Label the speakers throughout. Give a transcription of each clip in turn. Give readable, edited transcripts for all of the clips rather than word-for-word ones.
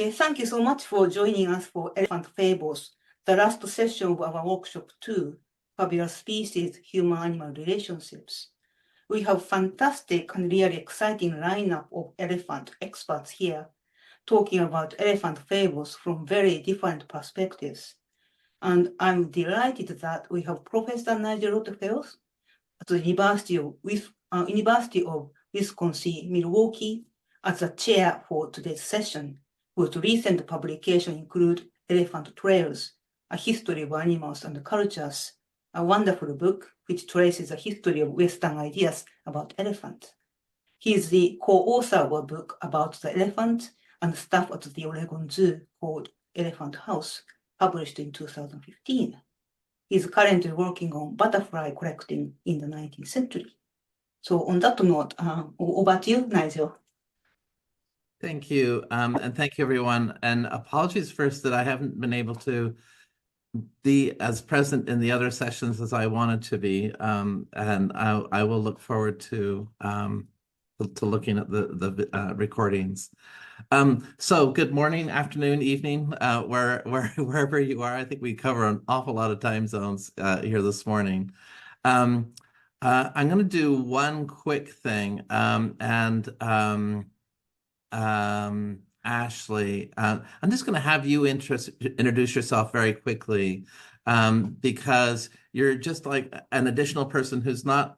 Speaker 1: Okay, thank you so much for joining us for Elephant Fables, the last session of our workshop 2, Fabulous Species, Human-Animal Relationships. We have fantastic and really exciting lineup of elephant experts here, talking about elephant fables from very different perspectives. And I'm delighted that we have Professor Nigel Rothfels at the University of Wisconsin, Milwaukee, as the chair for today's session, whose recent publications include Elephant Trails, A History of Animals and Cultures, a wonderful book which traces the history of Western ideas about elephants. He is the co-author of a book about the elephant and staff at the Oregon Zoo called Elephant House, published in 2015. He is currently working on butterfly collecting in the 19th century. So on that note, over to you, Nigel.
Speaker 2: Thank you, and thank you, everyone. And apologies first that I haven't been able to be as present in the other sessions as I wanted to be, and I will look forward to looking at the recordings. So good morning, afternoon, evening, wherever you are. I think we cover an awful lot of time zones here this morning. I'm going to do one quick thing, Ashley, I'm just going to have you introduce yourself very quickly, because you're just like an additional person who's not,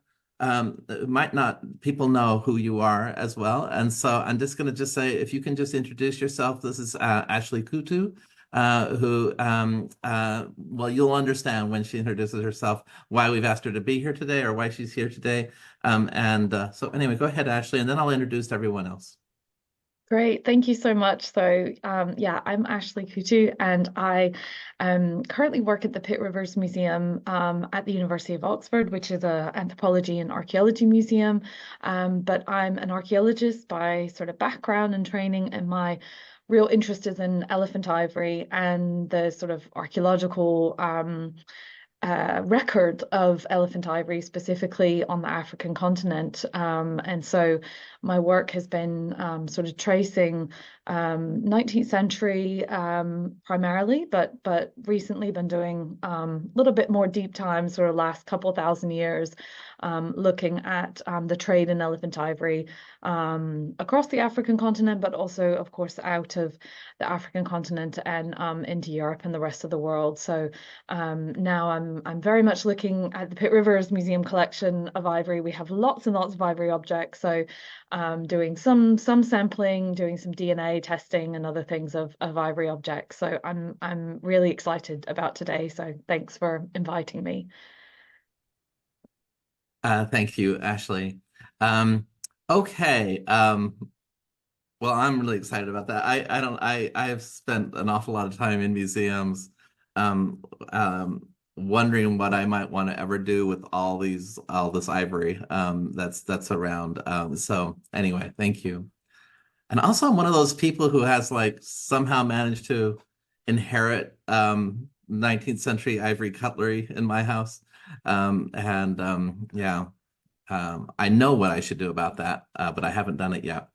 Speaker 2: people know who you are as well. And so I'm just going to say, if you can just introduce yourself. This is Ashley Kutu, who, well, you'll understand when she introduces herself why we've asked her to be here today or why she's here today. So anyway, go ahead, Ashley, and then I'll introduce everyone else.
Speaker 3: Great, thank you so much. So yeah, I'm Ashley Kutu, and I currently work at the Pitt Rivers Museum at the University of Oxford, which is an anthropology and archaeology museum. But I'm an archaeologist by sort of background and training, and my real interest is in elephant ivory and the sort of archaeological record of elephant ivory, specifically on the African continent. And so my work has been sort of tracing 19th century primarily, but recently been doing a little bit more deep time, sort of last couple thousand years, looking at the trade in elephant ivory across the African continent, but also, of course, out of the African continent and into Europe and the rest of the world. So now I'm very much looking at the Pitt Rivers Museum collection of ivory. We have lots and lots of ivory objects, so doing some sampling, doing some DNA testing and other things of ivory objects. So I'm really excited about today. So thanks for inviting me.
Speaker 2: Thank you, Ashley. Okay. Well, I'm really excited about that. I have spent an awful lot of time in museums, wondering what I might want to ever do with all this ivory that's around. So anyway, thank you. And also, I'm one of those people who has like somehow managed to inherit 19th century ivory cutlery in my house. Yeah, I know what I should do about that, but I haven't done it yet.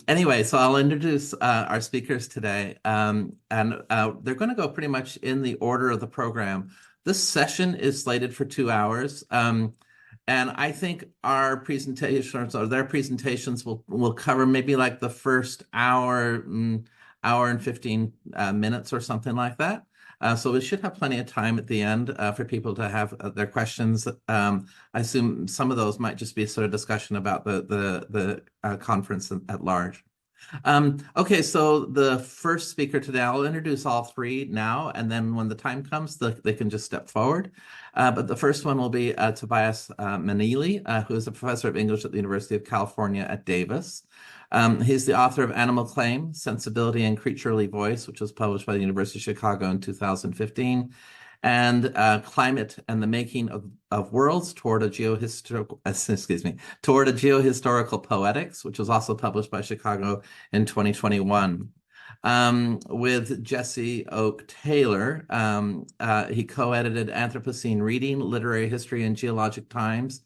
Speaker 2: Anyway, so I'll introduce our speakers today, and they're going to go pretty much in the order of the program. This session is slated for 2 hours, and I think our presentations or their presentations will cover maybe like the first hour and 15 minutes or something like that. So we should have plenty of time at the end for people to have their questions. I assume some of those might just be sort of discussion about the conference at large. Okay, so the first speaker today, I'll introduce all three now, and then when the time comes, they can just step forward. But the first one will be Tobias Menely, who is a professor of English at the University of California at Davis. He's the author of Animal Claim, Sensibility and Creaturely Voice, which was published by the University of Chicago in 2015, and Climate and the Making of Worlds toward a geohistorical poetics, which was also published by Chicago in 2021. With Jesse Oak Taylor, he co-edited Anthropocene Reading, Literary History in Geologic Times,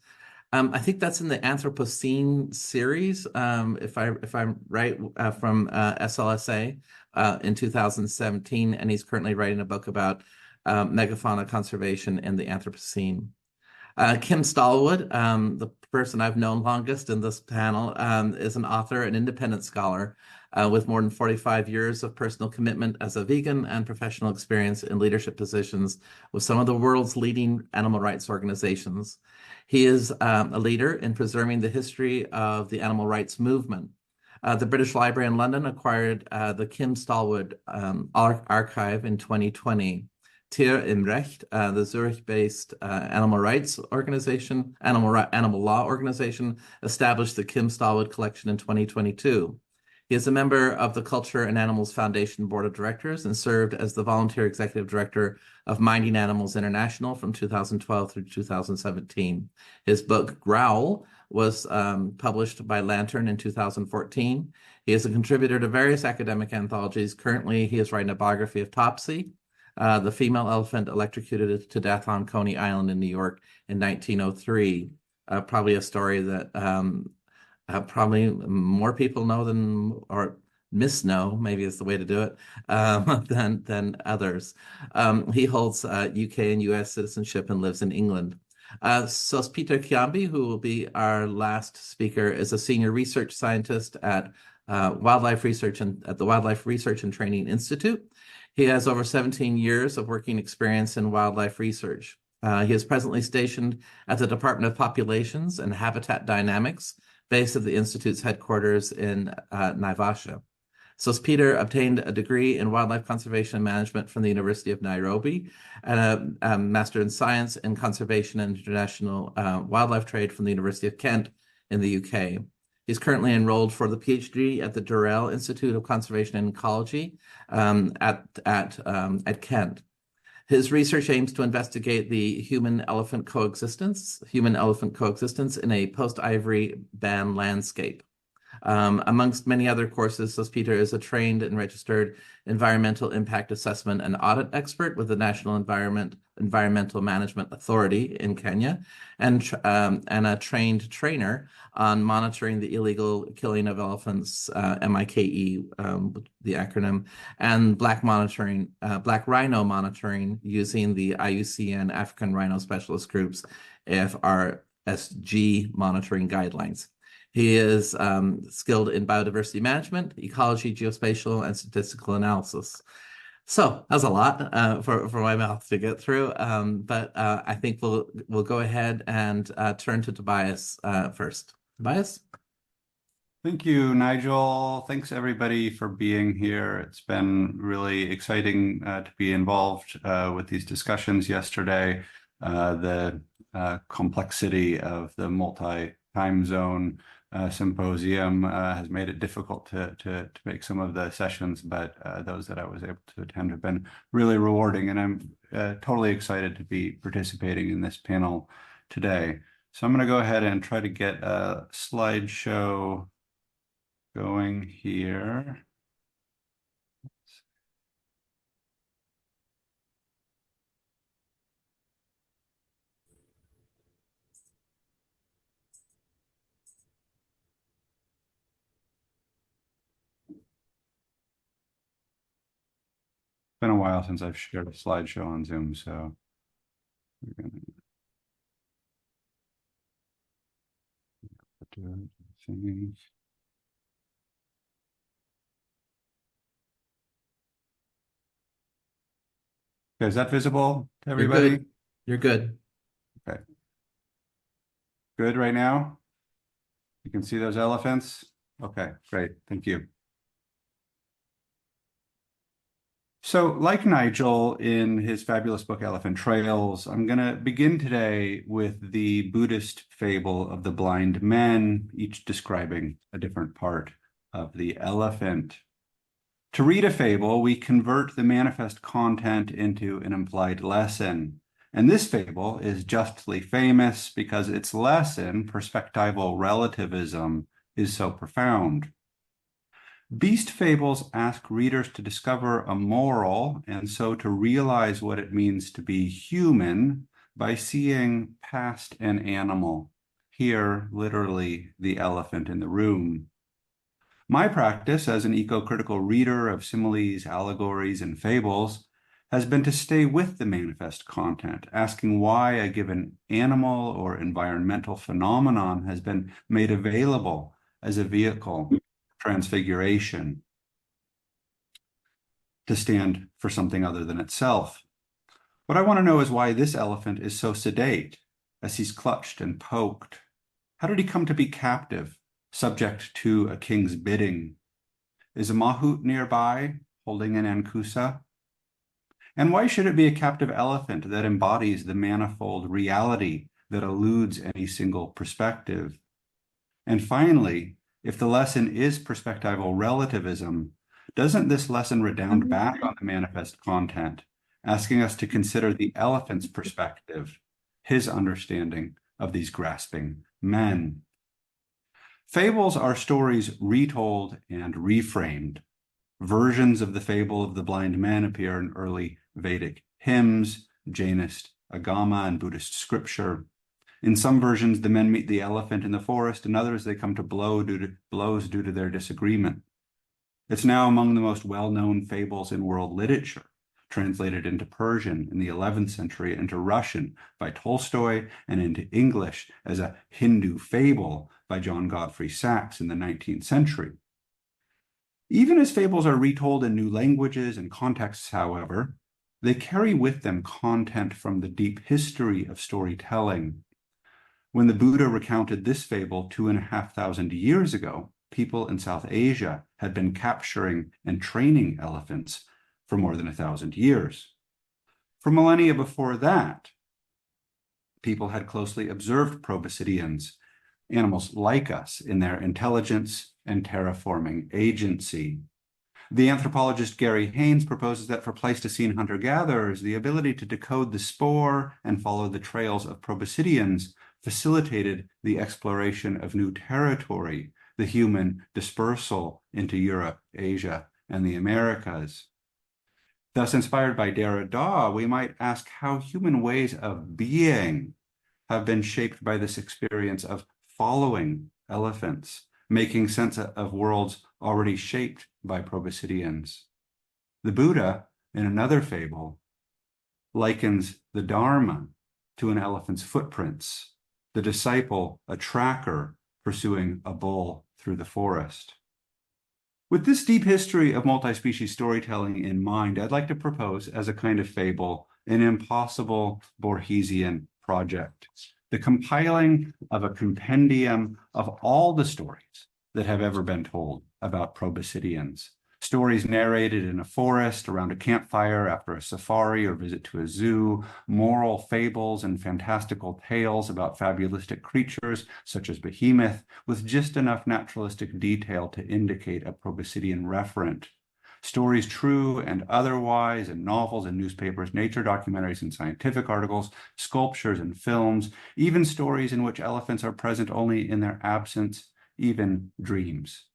Speaker 2: I think that's in the Anthropocene series, if I'm right, from SLSA in 2017, and he's currently writing a book about megafauna conservation in the Anthropocene. Kim Stallwood, the person I've known longest in this panel, is an author and independent scholar with more than 45 years of personal commitment as a vegan and professional experience in leadership positions with some of the world's leading animal rights organizations. He is a leader in preserving the history of the animal rights movement. The British Library in London acquired the Kim Stallwood archive in 2020. Tier im Recht, the Zurich-based animal rights organization, animal law organization, established the Kim Stallwood collection in 2022. He is a member of the Culture and Animals Foundation Board of Directors and served as the volunteer executive director of Minding Animals International from 2012 through 2017. His book, Growl, was published by Lantern in 2014. He is a contributor to various academic anthologies. Currently, he is writing a biography of Topsy, the female elephant electrocuted to death on Coney Island in New York in 1903. Probably a story that probably more people know than, or misknow, maybe is the way to do it, than others. He holds UK and US citizenship and lives in England. Sospeter Kiambi, who will be our last speaker, is a senior research scientist at Wildlife Research and at the Wildlife Research and Training Institute. He has over 17 years of working experience in wildlife research. He is presently stationed at the Department of Populations and Habitat Dynamics, base of the Institute's headquarters in Naivasha. Sospeter obtained a degree in wildlife conservation and management from the University of Nairobi and a Master in Science in Conservation and International Wildlife Trade from the University of Kent in the UK. He's currently enrolled for the PhD at the Durrell Institute of Conservation and Ecology at Kent. His research aims to investigate the human-elephant coexistence in a post-ivory ban landscape. Amongst many other courses, Sospeter is a trained and registered environmental impact assessment and audit expert with the National Environmental Management Authority in Kenya, and a trained trainer on monitoring the illegal killing of elephants, MIKE, the acronym, and black rhino monitoring using the IUCN African Rhino Specialist Group's AHRC monitoring guidelines. He is skilled in biodiversity management, ecology, geospatial, and statistical analysis. So that's a lot for my mouth to get through, but I think we'll go ahead and turn to Tobias first. Tobias?
Speaker 4: Thank you, Nigel. Thanks, everybody, for being here. It's been really exciting to be involved with these discussions yesterday. The complexity of the multi-time zone symposium has made it difficult to make some of the sessions, but those that I was able to attend have been really rewarding, and I'm totally excited to be participating in this panel today. So I'm going to go ahead and try to get a slideshow going here. Been a while since I've shared a slideshow on Zoom, so we're gonna do things. Okay, is that visible to everybody?
Speaker 2: You're good.
Speaker 4: Okay. Good right now? You can see those elephants? Okay, great. Thank you. So, like Nigel in his fabulous book, Elephant Trails, I'm going to begin today with the Buddhist fable of the blind men, each describing a different part of the elephant. To read a fable, we convert the manifest content into an implied lesson. And this fable is justly famous because its lesson, perspectival relativism, is so profound. Beast fables ask readers to discover a moral and so to realize what it means to be human by seeing past an animal. here literally the elephant in the room. My practice as an eco-critical reader of similes, allegories, and fables has been to stay with the manifest content, asking why a given animal or environmental phenomenon has been made available as a vehicle for transfiguration to stand for something other than itself. What I want to know is why this elephant is so sedate as he's clutched and poked. How did he come to be captive, subject to a king's bidding? Is a mahout nearby, holding an ankusa? And why should it be a captive elephant that embodies the manifold reality that eludes any single perspective? And finally, if the lesson is perspectival relativism, doesn't this lesson redound back on the manifest content, asking us to consider the elephant's perspective, his understanding of these grasping men? Fables are stories retold and reframed. Versions of the fable of the blind men appear in early Vedic hymns, Jainist agama, and Buddhist scripture. In some versions, the men meet the elephant in the forest. In others, they come to blows due to their disagreement. It's now among the most well-known fables in world literature, translated into Persian in the 11th century, into Russian by Tolstoy, and into English as a Hindu fable by John Godfrey Saxe in the 19th century. Even as fables are retold in new languages and contexts, however, they carry with them content from the deep history of storytelling. When the Buddha recounted this fable 2,500 years ago, people in South Asia had been capturing and training elephants for more than 1,000 years. For millennia before that, people had closely observed proboscideans, animals like us, in their intelligence and terraforming agency. The anthropologist Gary Haynes proposes that for Pleistocene hunter-gatherers, the ability to decode the spoor and follow the trails of proboscideans facilitated the exploration of new territory, the human dispersal into Europe, Asia, and the Americas. Thus, inspired by Derrida, we might ask how human ways of being have been shaped by this experience of following elephants, making sense of worlds already shaped by proboscideans. The Buddha, in another fable, likens the Dharma to an elephant's footprints, the disciple a tracker pursuing a bull through the forest. With this deep history of multi-species storytelling in mind, I'd like to propose as a kind of fable an impossible Borgesian project, the compiling of a compendium of all the stories that have ever been told about proboscideans. Stories narrated in a forest, around a campfire, after a safari or visit to a zoo, moral fables and fantastical tales about fabulistic creatures such as behemoth, with just enough naturalistic detail to indicate a proboscidean referent. Stories true and otherwise in novels and newspapers, nature documentaries and scientific articles, sculptures and films, even stories in which elephants are present only in their absence, even dreams.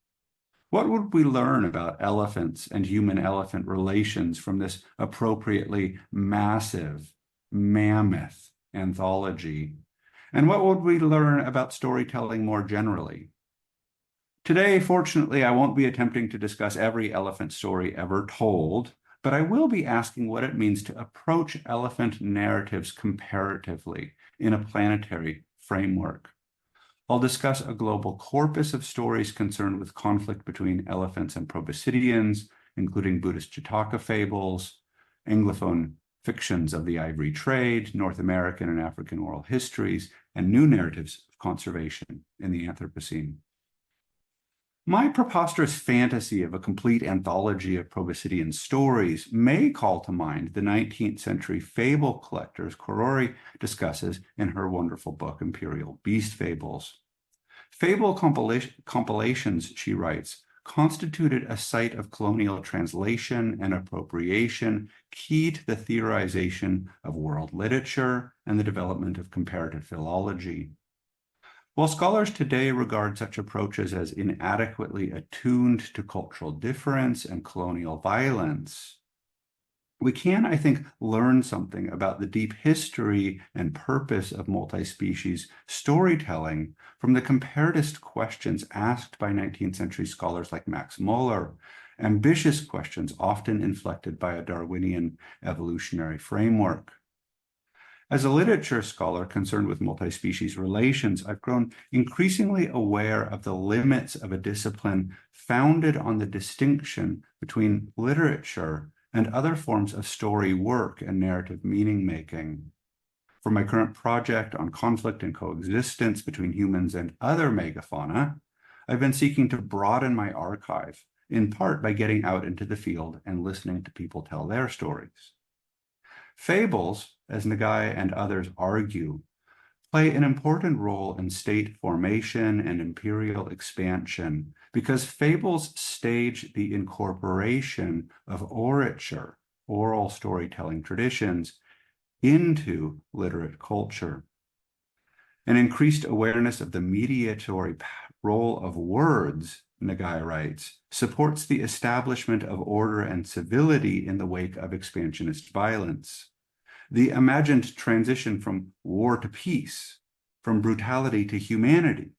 Speaker 4: What would we learn about elephants and human-elephant relations from this appropriately massive, mammoth anthology? And what would we learn about storytelling more generally? Today, fortunately, I won't be attempting to discuss every elephant story ever told, but I will be asking what it means to approach elephant narratives comparatively in a planetary framework. I'll discuss a global corpus of stories concerned with conflict between elephants and proboscideans, including Buddhist Jataka fables, Anglophone fictions of the ivory trade, North American and African oral histories, and new narratives of conservation in the Anthropocene. My preposterous fantasy of a complete anthology of proboscidean stories may call to mind the 19th century fable collectors Kaori discusses in her wonderful book, Imperial Beast Fables. Fable compilations, she writes, constituted a site of colonial translation and appropriation, key to the theorization of world literature and the development of comparative philology. While scholars today regard such approaches as inadequately attuned to cultural difference and colonial violence, We can, I think, learn something about the deep history and purpose of multi-species storytelling from the comparatist questions asked by 19th century scholars like Max Muller, ambitious questions often inflected by a Darwinian evolutionary framework. As a literature scholar concerned with multi-species relations, I've grown increasingly aware of the limits of a discipline founded on the distinction between literature and other forms of story work and narrative meaning-making. For my current project on conflict and coexistence between humans and other megafauna, I've been seeking to broaden my archive, in part by getting out into the field and listening to people tell their stories. Fables, as Nagai and others argue, play an important role in state formation and imperial expansion because fables stage the incorporation of orature, oral storytelling traditions, into literate culture. An increased awareness of the mediatory role of words, Nagai writes, supports the establishment of order and civility in the wake of expansionist violence. The imagined transition from war to peace, from brutality to humanity,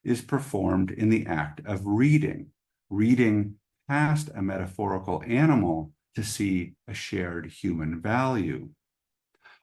Speaker 4: is performed in the act of reading past a metaphorical animal to see a shared human value.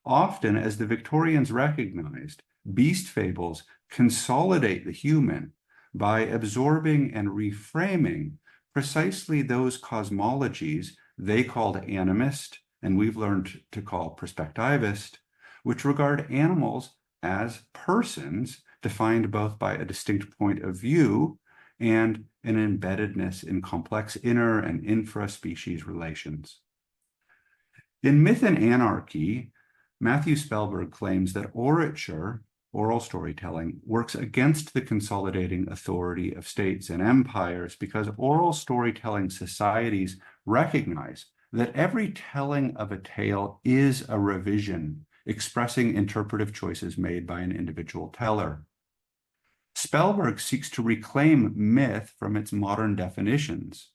Speaker 4: Often, as the Victorians recognized, beast fables consolidate the human by absorbing and reframing precisely those cosmologies they called animist, and we've learned to call perspectivist, which regard animals as persons defined both by a distinct point of view and an embeddedness in complex inner and infra-species relations. In Myth and Anarchy, Matthew Spellberg claims that orature, oral storytelling, works against the consolidating authority of states and empires because oral storytelling societies recognize that every telling of a tale is a revision, expressing interpretive choices made by an individual teller. Spellberg seeks to reclaim myth from its modern definitions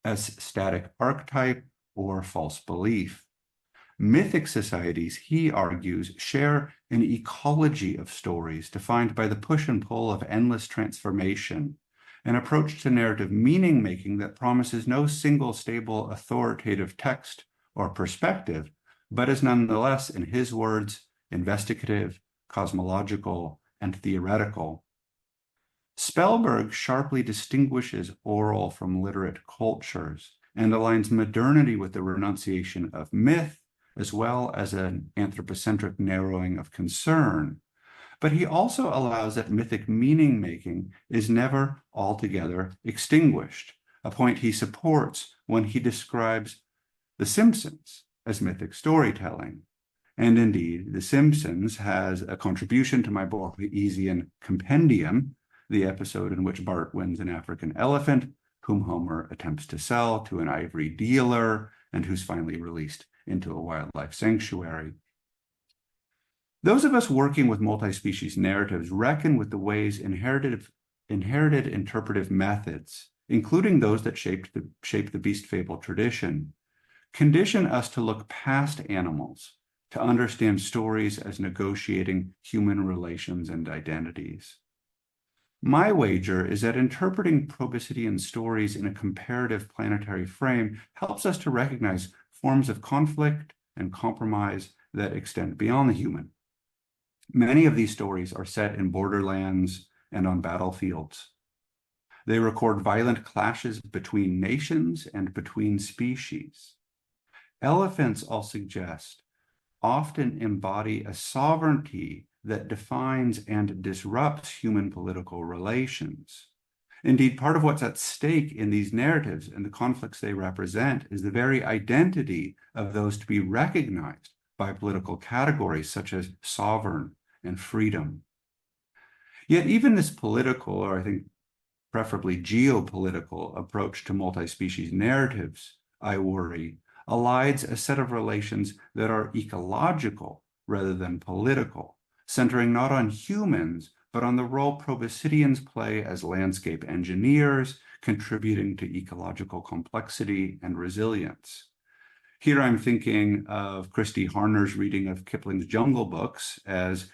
Speaker 4: as static archetype or false belief. Mythic societies, he argues, share an ecology of stories defined by the push and pull of endless transformation, an approach to narrative meaning-making that promises no single stable authoritative text or perspective, but is nonetheless, in his words, investigative, cosmological, and theoretical. Spellberg sharply distinguishes oral from literate cultures and aligns modernity with the renunciation of myth, as well as an anthropocentric narrowing of concern. But he also allows that mythic meaning-making is never altogether extinguished, a point he supports when he describes The Simpsons as mythic storytelling. And indeed, The Simpsons has a contribution to my Borgesian compendium, the episode in which Bart wins an African elephant, whom Homer attempts to sell to an ivory dealer, and who's finally released into a wildlife sanctuary. Those of us working with multi-species narratives reckon with the ways inherited interpretive methods, including those that shape the beast fable tradition, condition us to look past animals, to understand stories as negotiating human relations and identities. My wager is that interpreting proboscidean stories in a comparative planetary frame helps us to recognize forms of conflict and compromise that extend beyond the human. Many of these stories are set in borderlands and on battlefields. They record violent clashes between nations and between species. Elephants, I'll suggest, often embody a sovereignty that defines and disrupts human political relations. Indeed, part of what's at stake in these narratives and the conflicts they represent is the very identity of those to be recognized by political categories such as sovereign and freedom. Yet even this political, or I think preferably geopolitical, approach to multi-species narratives, I worry, elides a set of relations that are ecological rather than political, centering not on humans, but on the role proboscideans play as landscape engineers, contributing to ecological complexity and resilience. Here I'm thinking of Christy Harner's reading of Kipling's Jungle Books as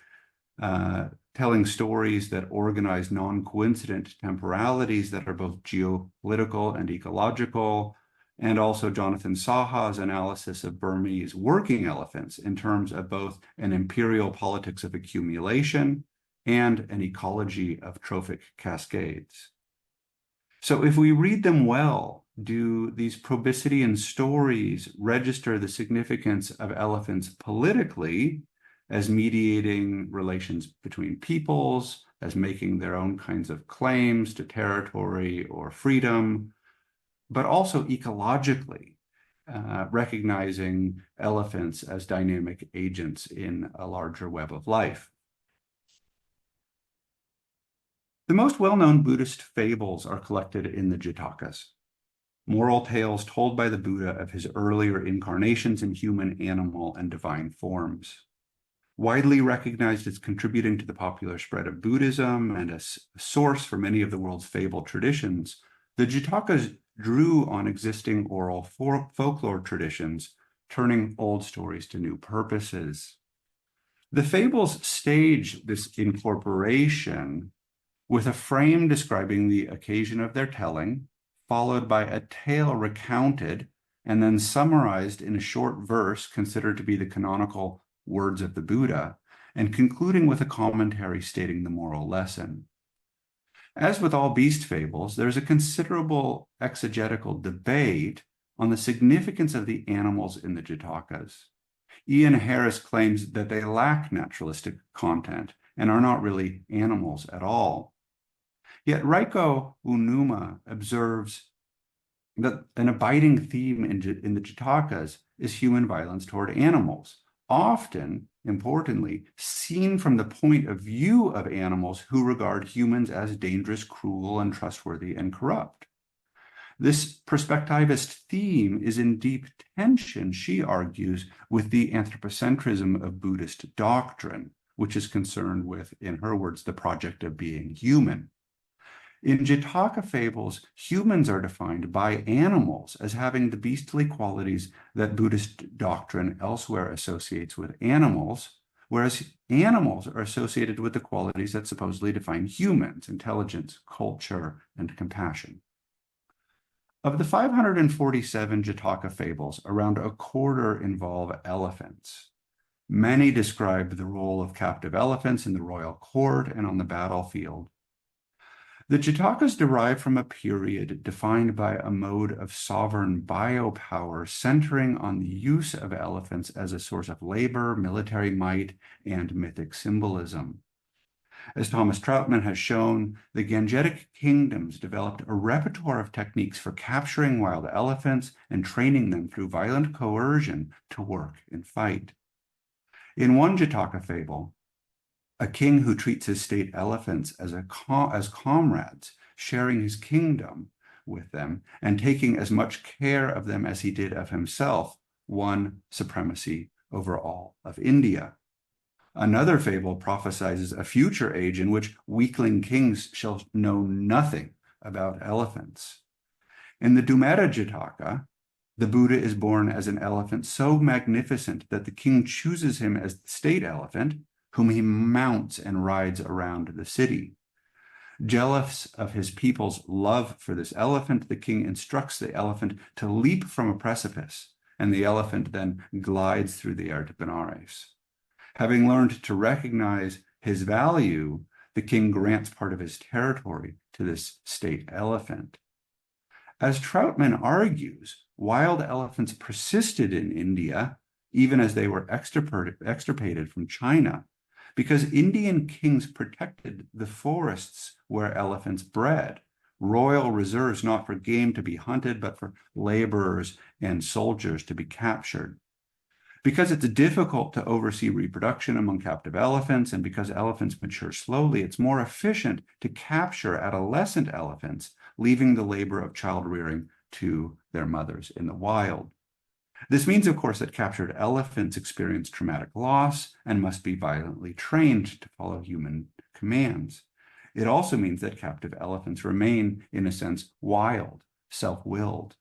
Speaker 4: telling stories that organize non-coincident temporalities that are both geopolitical and ecological, and also Jonathan Saha's analysis of Burmese working elephants in terms of both an imperial politics of accumulation and an ecology of trophic cascades. So if we read them well, do these proboscidean stories register the significance of elephants politically as mediating relations between peoples, as making their own kinds of claims to territory or freedom, but also ecologically, recognizing elephants as dynamic agents in a larger web of life? The most well-known Buddhist fables are collected in the Jatakas, moral tales told by the Buddha of his earlier incarnations in human, animal, and divine forms. Widely recognized as contributing to the popular spread of Buddhism and as a source for many of the world's fable traditions, the Jatakas drew on existing oral folklore traditions, turning old stories to new purposes. The fables stage this incorporation with a frame describing the occasion of their telling, followed by a tale recounted and then summarized in a short verse considered to be the canonical words of the Buddha, and concluding with a commentary stating the moral lesson. As with all beast fables, there's a considerable exegetical debate on the significance of the animals in the Jatakas. Ian Harris claims that they lack naturalistic content and are not really animals at all. Yet Raiko Unuma observes that an abiding theme in the Jatakas is human violence toward animals, often, importantly, seen from the point of view of animals who regard humans as dangerous, cruel, untrustworthy, and corrupt. This perspectivist theme is in deep tension, she argues, with the anthropocentrism of Buddhist doctrine, which is concerned with, in her words, the project of being human. In Jataka fables, humans are defined by animals as having the beastly qualities that Buddhist doctrine elsewhere associates with animals, whereas animals are associated with the qualities that supposedly define humans: intelligence, culture, and compassion. Of the 547 Jataka fables, around a quarter involve elephants. Many describe the role of captive elephants in the royal court and on the battlefield. The Jatakas derive from a period defined by a mode of sovereign biopower centering on the use of elephants as a source of labor, military might, and mythic symbolism. As Thomas Troutman has shown, the Gangetic kingdoms developed a repertoire of techniques for capturing wild elephants and training them through violent coercion to work and fight. In one Jataka fable, a king who treats his state elephants as comrades, sharing his kingdom with them and taking as much care of them as he did of himself, won supremacy over all of India. Another fable prophesizes a future age in which weakling kings shall know nothing about elephants. In the Dumera Jataka, the Buddha is born as an elephant so magnificent that the king chooses him as the state elephant, whom he mounts and rides around the city. Jealous of his people's love for this elephant, the king instructs the elephant to leap from a precipice, and the elephant then glides through the air to Benares. Having learned to recognize his value, the king grants part of his territory to this state elephant. As Troutman argues, wild elephants persisted in India, even as they were extirpated from China, because Indian kings protected the forests where elephants bred, royal reserves not for game to be hunted, but for laborers and soldiers to be captured. Because it's difficult to oversee reproduction among captive elephants, and because elephants mature slowly, it's more efficient to capture adolescent elephants, leaving the labor of child rearing to their mothers in the wild. This means, of course, that captured elephants experience traumatic loss and must be violently trained to follow human commands. It also means that captive elephants remain, in a sense, wild, self-willed.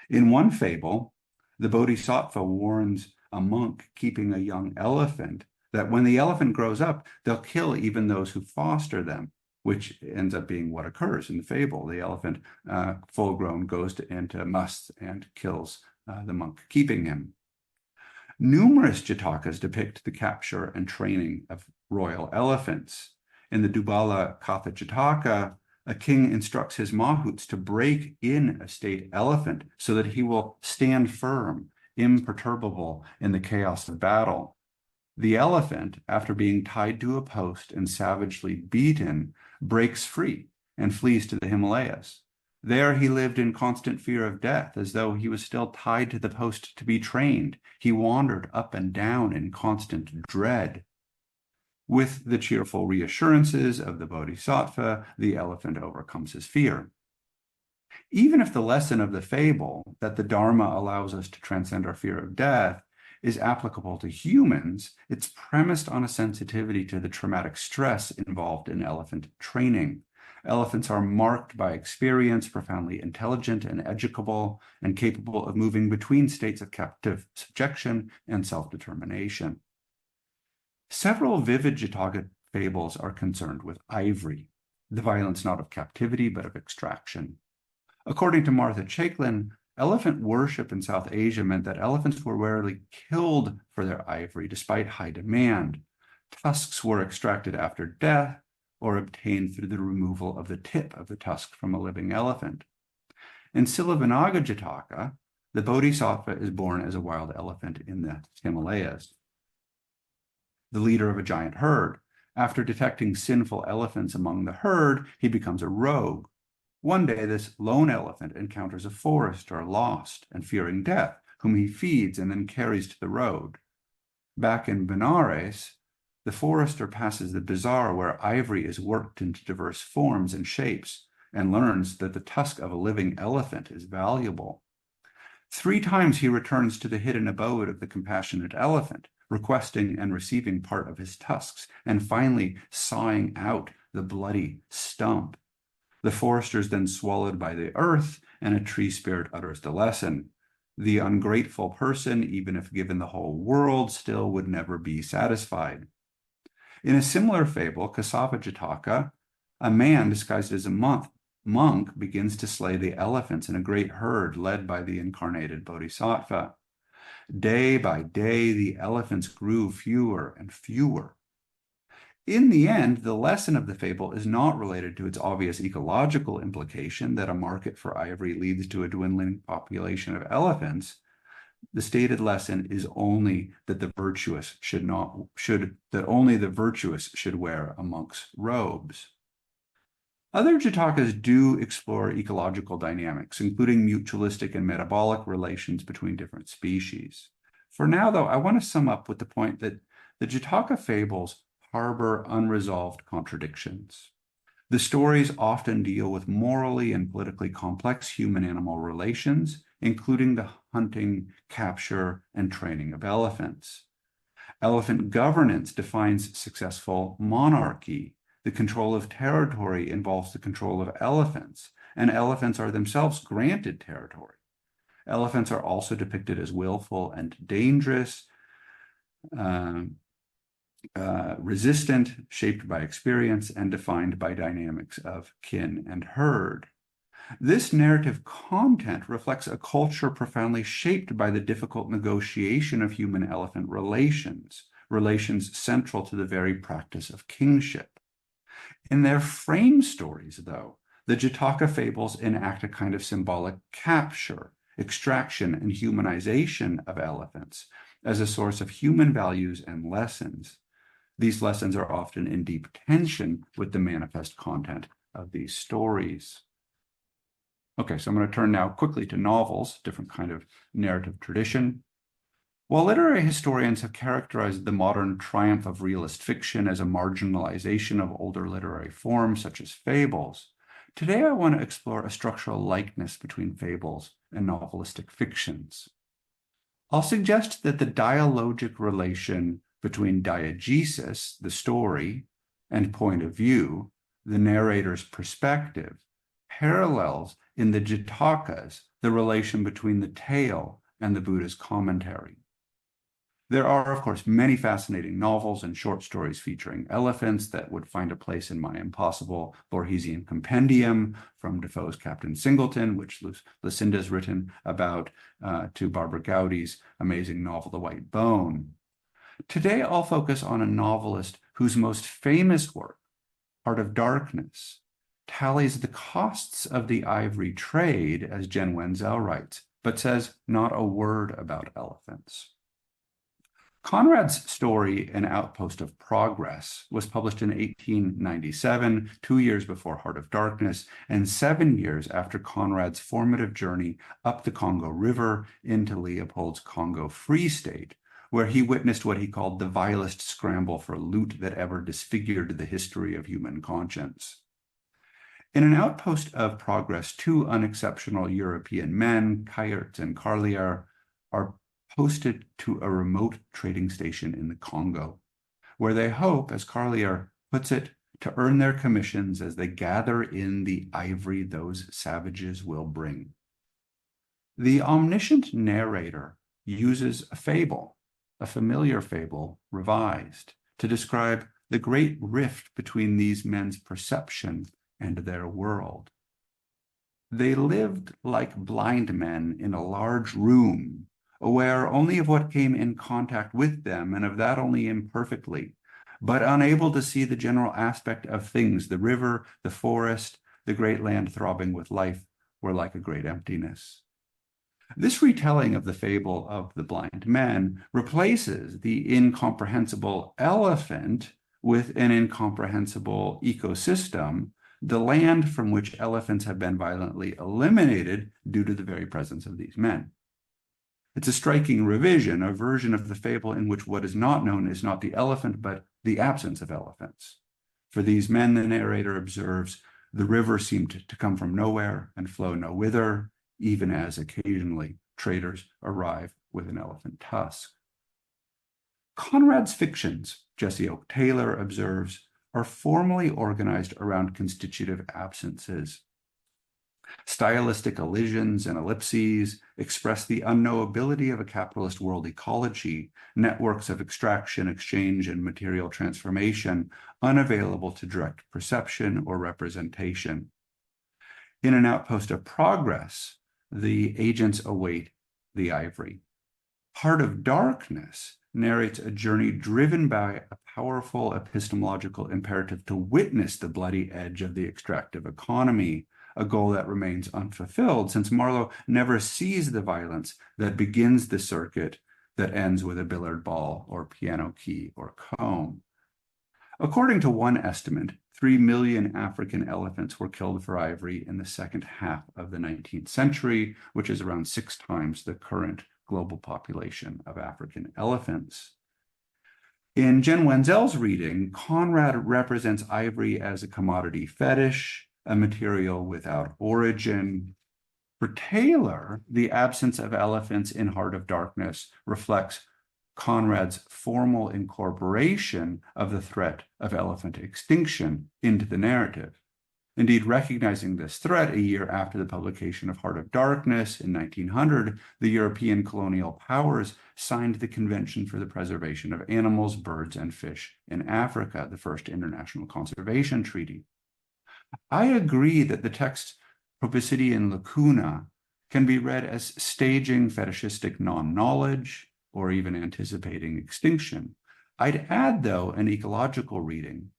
Speaker 4: In one fable, The Bodhisattva warns a monk keeping a young elephant that when the elephant grows up, they'll kill even those who foster them, which ends up being what occurs in the fable. The elephant, full grown, goes into musts and kills the monk keeping him. Numerous Jatakas depict the capture and training of royal elephants. In the Dubala Katha Jataka, a king instructs his mahouts to break in a state elephant so that he will stand firm, imperturbable in the chaos of battle. The elephant, after being tied to a post and savagely beaten, breaks free and flees to the Himalayas. There he lived in constant fear of death, as though he was still tied to the post to be trained. He wandered up and down in constant dread. With the cheerful reassurances of the Bodhisattva, the elephant overcomes his fear. Even if the lesson of the fable, that the Dharma allows us to transcend our fear of death, is applicable to humans, it's premised on a sensitivity to the traumatic stress involved in elephant training. Elephants are marked by experience, profoundly intelligent and educable, and capable of moving between states of captive subjection and self-determination. Several vivid Jataka fables are concerned with ivory, the violence not of captivity, but of extraction. According to Martha Chaiklin, elephant worship in South Asia meant that elephants were rarely killed for their ivory, despite high demand. Tusks were extracted after death or obtained through the removal of the tip of the tusk from a living elephant. In Silavanaga Jataka, the Bodhisattva is born as a wild elephant in the Himalayas, the leader of a giant herd. After detecting sinful elephants among the herd, he becomes a rogue. One day, this lone elephant encounters a forester lost and fearing death, whom he feeds and then carries to the road. Back in Benares, the forester passes the bazaar where ivory is worked into diverse forms and shapes, and learns that the tusk of a living elephant is valuable. 3 times he returns to the hidden abode of the compassionate elephant, requesting and receiving part of his tusks, and finally sawing out the bloody stump. The forester is then swallowed by the earth, and a tree spirit utters the lesson. The ungrateful person, even if given the whole world, still would never be satisfied. In a similar fable, Kasava Jataka, a man disguised as a monk begins to slay the elephants in a great herd led by the incarnated Bodhisattva. Day by day, the elephants grew fewer and fewer. In the end, the lesson of the fable is not related to its obvious ecological implication that a market for ivory leads to a dwindling population of elephants. The stated lesson is only that the virtuous should wear a monk's robes. Other Jatakas do explore ecological dynamics, including mutualistic and metabolic relations between different species. For now, though, I want to sum up with the point that the Jataka fables harbor unresolved contradictions. The stories often deal with morally and politically complex human-animal relations, including the hunting, capture, and training of elephants. Elephant governance defines successful monarchy. The control of territory involves the control of elephants, and elephants are themselves granted territory. Elephants are also depicted as willful and dangerous, resistant, shaped by experience, and defined by dynamics of kin and herd. This narrative content reflects a culture profoundly shaped by the difficult negotiation of human-elephant relations central to the very practice of kingship. In their frame stories, though, the Jataka fables enact a kind of symbolic capture, extraction, and humanization of elephants as a source of human values and lessons. These lessons are often in deep tension with the manifest content of these stories. Okay, so I'm going to turn now quickly to novels, different kind of narrative tradition. While literary historians have characterized the modern triumph of realist fiction as a marginalization of older literary forms such as fables, today I want to explore a structural likeness between fables and novelistic fictions. I'll suggest that the dialogic relation between diegesis, the story, and point of view, the narrator's perspective, parallels in the Jatakas the relation between the tale, and the Buddha's commentary. There are, of course, many fascinating novels and short stories featuring elephants that would find a place in my impossible Borgesian compendium, from Defoe's Captain Singleton, which Lucinda's written about, to Barbara Gowdy's amazing novel, The White Bone. Today, I'll focus on a novelist whose most famous work, Heart of Darkness, tallies the costs of the ivory trade, as Jen Wenzel writes, but says not a word about elephants. Conrad's story, An Outpost of Progress, was published in 1897, 2 years before Heart of Darkness, and 7 years after Conrad's formative journey up the Congo River into Leopold's Congo Free State, where he witnessed what he called the vilest scramble for loot that ever disfigured the history of human conscience. In An Outpost of Progress, two unexceptional European men, Kuyert and Carlier, are posted to a remote trading station in the Congo, where they hope, as Carlier puts it, to earn their commissions as they gather in the ivory those savages will bring. The omniscient narrator uses a fable, a familiar fable revised, to describe the great rift between these men's perception and their world. They lived like blind men in a large room, aware only of what came in contact with them, and of that only imperfectly, but unable to see the general aspect of things. The river, the forest, the great land throbbing with life were like a great emptiness. This retelling of the fable of the blind men replaces the incomprehensible elephant with an incomprehensible ecosystem, the land from which elephants have been violently eliminated due to the very presence of these men. It's a striking revision, a version of the fable in which what is not known is not the elephant, but the absence of elephants. For these men, the narrator observes, the river seemed to come from nowhere and flow no whither, even as occasionally traders arrive with an elephant tusk. Conrad's fictions, Jesse Oak Taylor observes, are formally organized around constitutive absences. Stylistic elisions and ellipses express the unknowability of a capitalist world ecology, networks of extraction, exchange, and material transformation unavailable to direct perception or representation. In An Outpost of Progress, the agents await the ivory. Heart of Darkness narrates a journey driven by a powerful epistemological imperative to witness the bloody edge of the extractive economy, a goal that remains unfulfilled since Marlowe never sees the violence that begins the circuit that ends with a billiard ball or piano key or comb. According to one estimate, 3 million African elephants were killed for ivory in the second half of the 19th century, which is around 6 times the current global population of African elephants. In Jen Wenzel's reading, Conrad represents ivory as a commodity fetish, a material without origin. For Taylor, the absence of elephants in Heart of Darkness reflects Conrad's formal incorporation of the threat of elephant extinction into the narrative. Indeed, recognizing this threat a year after the publication of Heart of Darkness in 1900, the European colonial powers signed the Convention for the Preservation of Animals, Birds, and Fish in Africa, the first international conservation treaty. I agree that the text's proboscidean lacuna can be read as staging fetishistic non-knowledge or even anticipating extinction. I'd add, though, an ecological reading.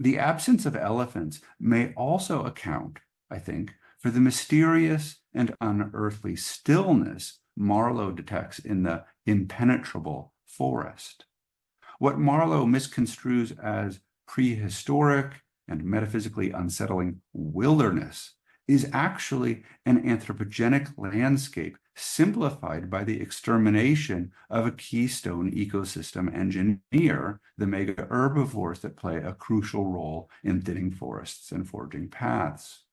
Speaker 4: The absence of elephants may also account, I think, for the mysterious and unearthly stillness Marlowe detects in the impenetrable forest. What Marlowe misconstrues as prehistoric and metaphysically unsettling wilderness is actually an anthropogenic landscape simplified by the extermination of a keystone ecosystem engineer, the mega herbivores that play a crucial role in thinning forests and forging paths.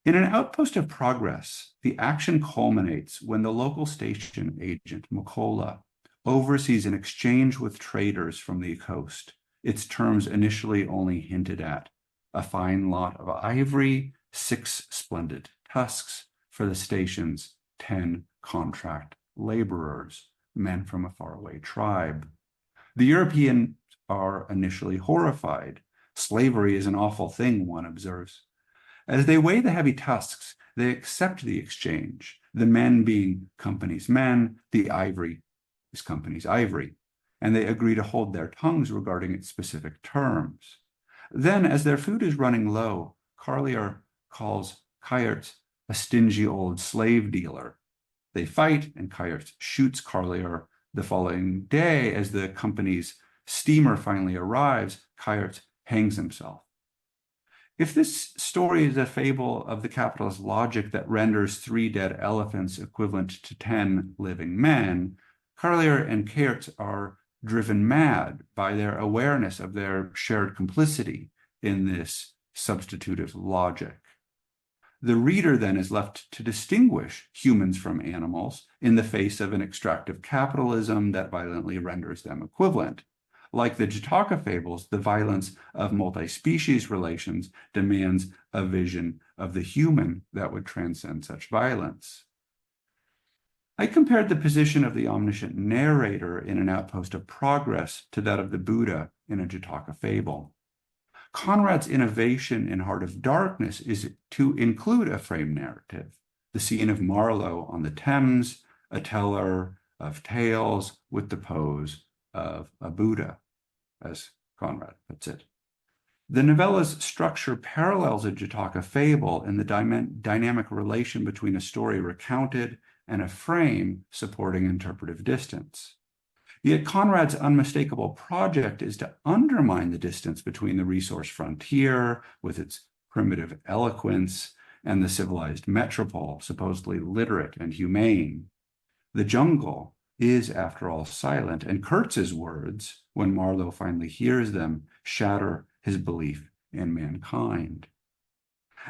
Speaker 4: In An Outpost of Progress, the action culminates when the local station agent, Makola, oversees an exchange with traders from the coast, its terms initially only hinted at: a fine lot of ivory, 6 splendid tusks for the station's 10 contract laborers, men from a faraway tribe. The Europeans are initially horrified. Slavery is an awful thing, one observes. As they weigh the heavy tusks, they accept the exchange, the men being company's men, the ivory is company's ivory, and they agree to hold their tongues regarding its specific terms. Then, as their food is running low, Carlier calls Kayert a stingy old slave dealer. They fight, and Kayert shoots Carlier. The following day, as the company's steamer finally arrives, Kayert hangs himself. If this story is a fable of the capitalist logic that renders 3 dead elephants equivalent to 10 living men, Carlier and Kayert are driven mad by their awareness of their shared complicity in this substitutive logic. The reader then is left to distinguish humans from animals in the face of an extractive capitalism that violently renders them equivalent. Like the Jataka fables, the violence of multi-species relations demands a vision of the human that would transcend such violence. I compared the position of the omniscient narrator in an outpost of progress to that of the Buddha in a Jataka fable. Conrad's innovation in Heart of Darkness is to include a frame narrative, the scene of Marlowe on the Thames, a teller of tales with the pose of a Buddha, as Conrad puts it. The novella's structure parallels a Jataka fable in the dynamic relation between a story recounted and a frame supporting interpretive distance. Yet Conrad's unmistakable project is to undermine the distance between the resource frontier, with its primitive eloquence, and the civilized metropole, supposedly literate and humane. The jungle is, after all, silent, and Kurtz's words, when Marlowe finally hears them, shatter his belief in mankind.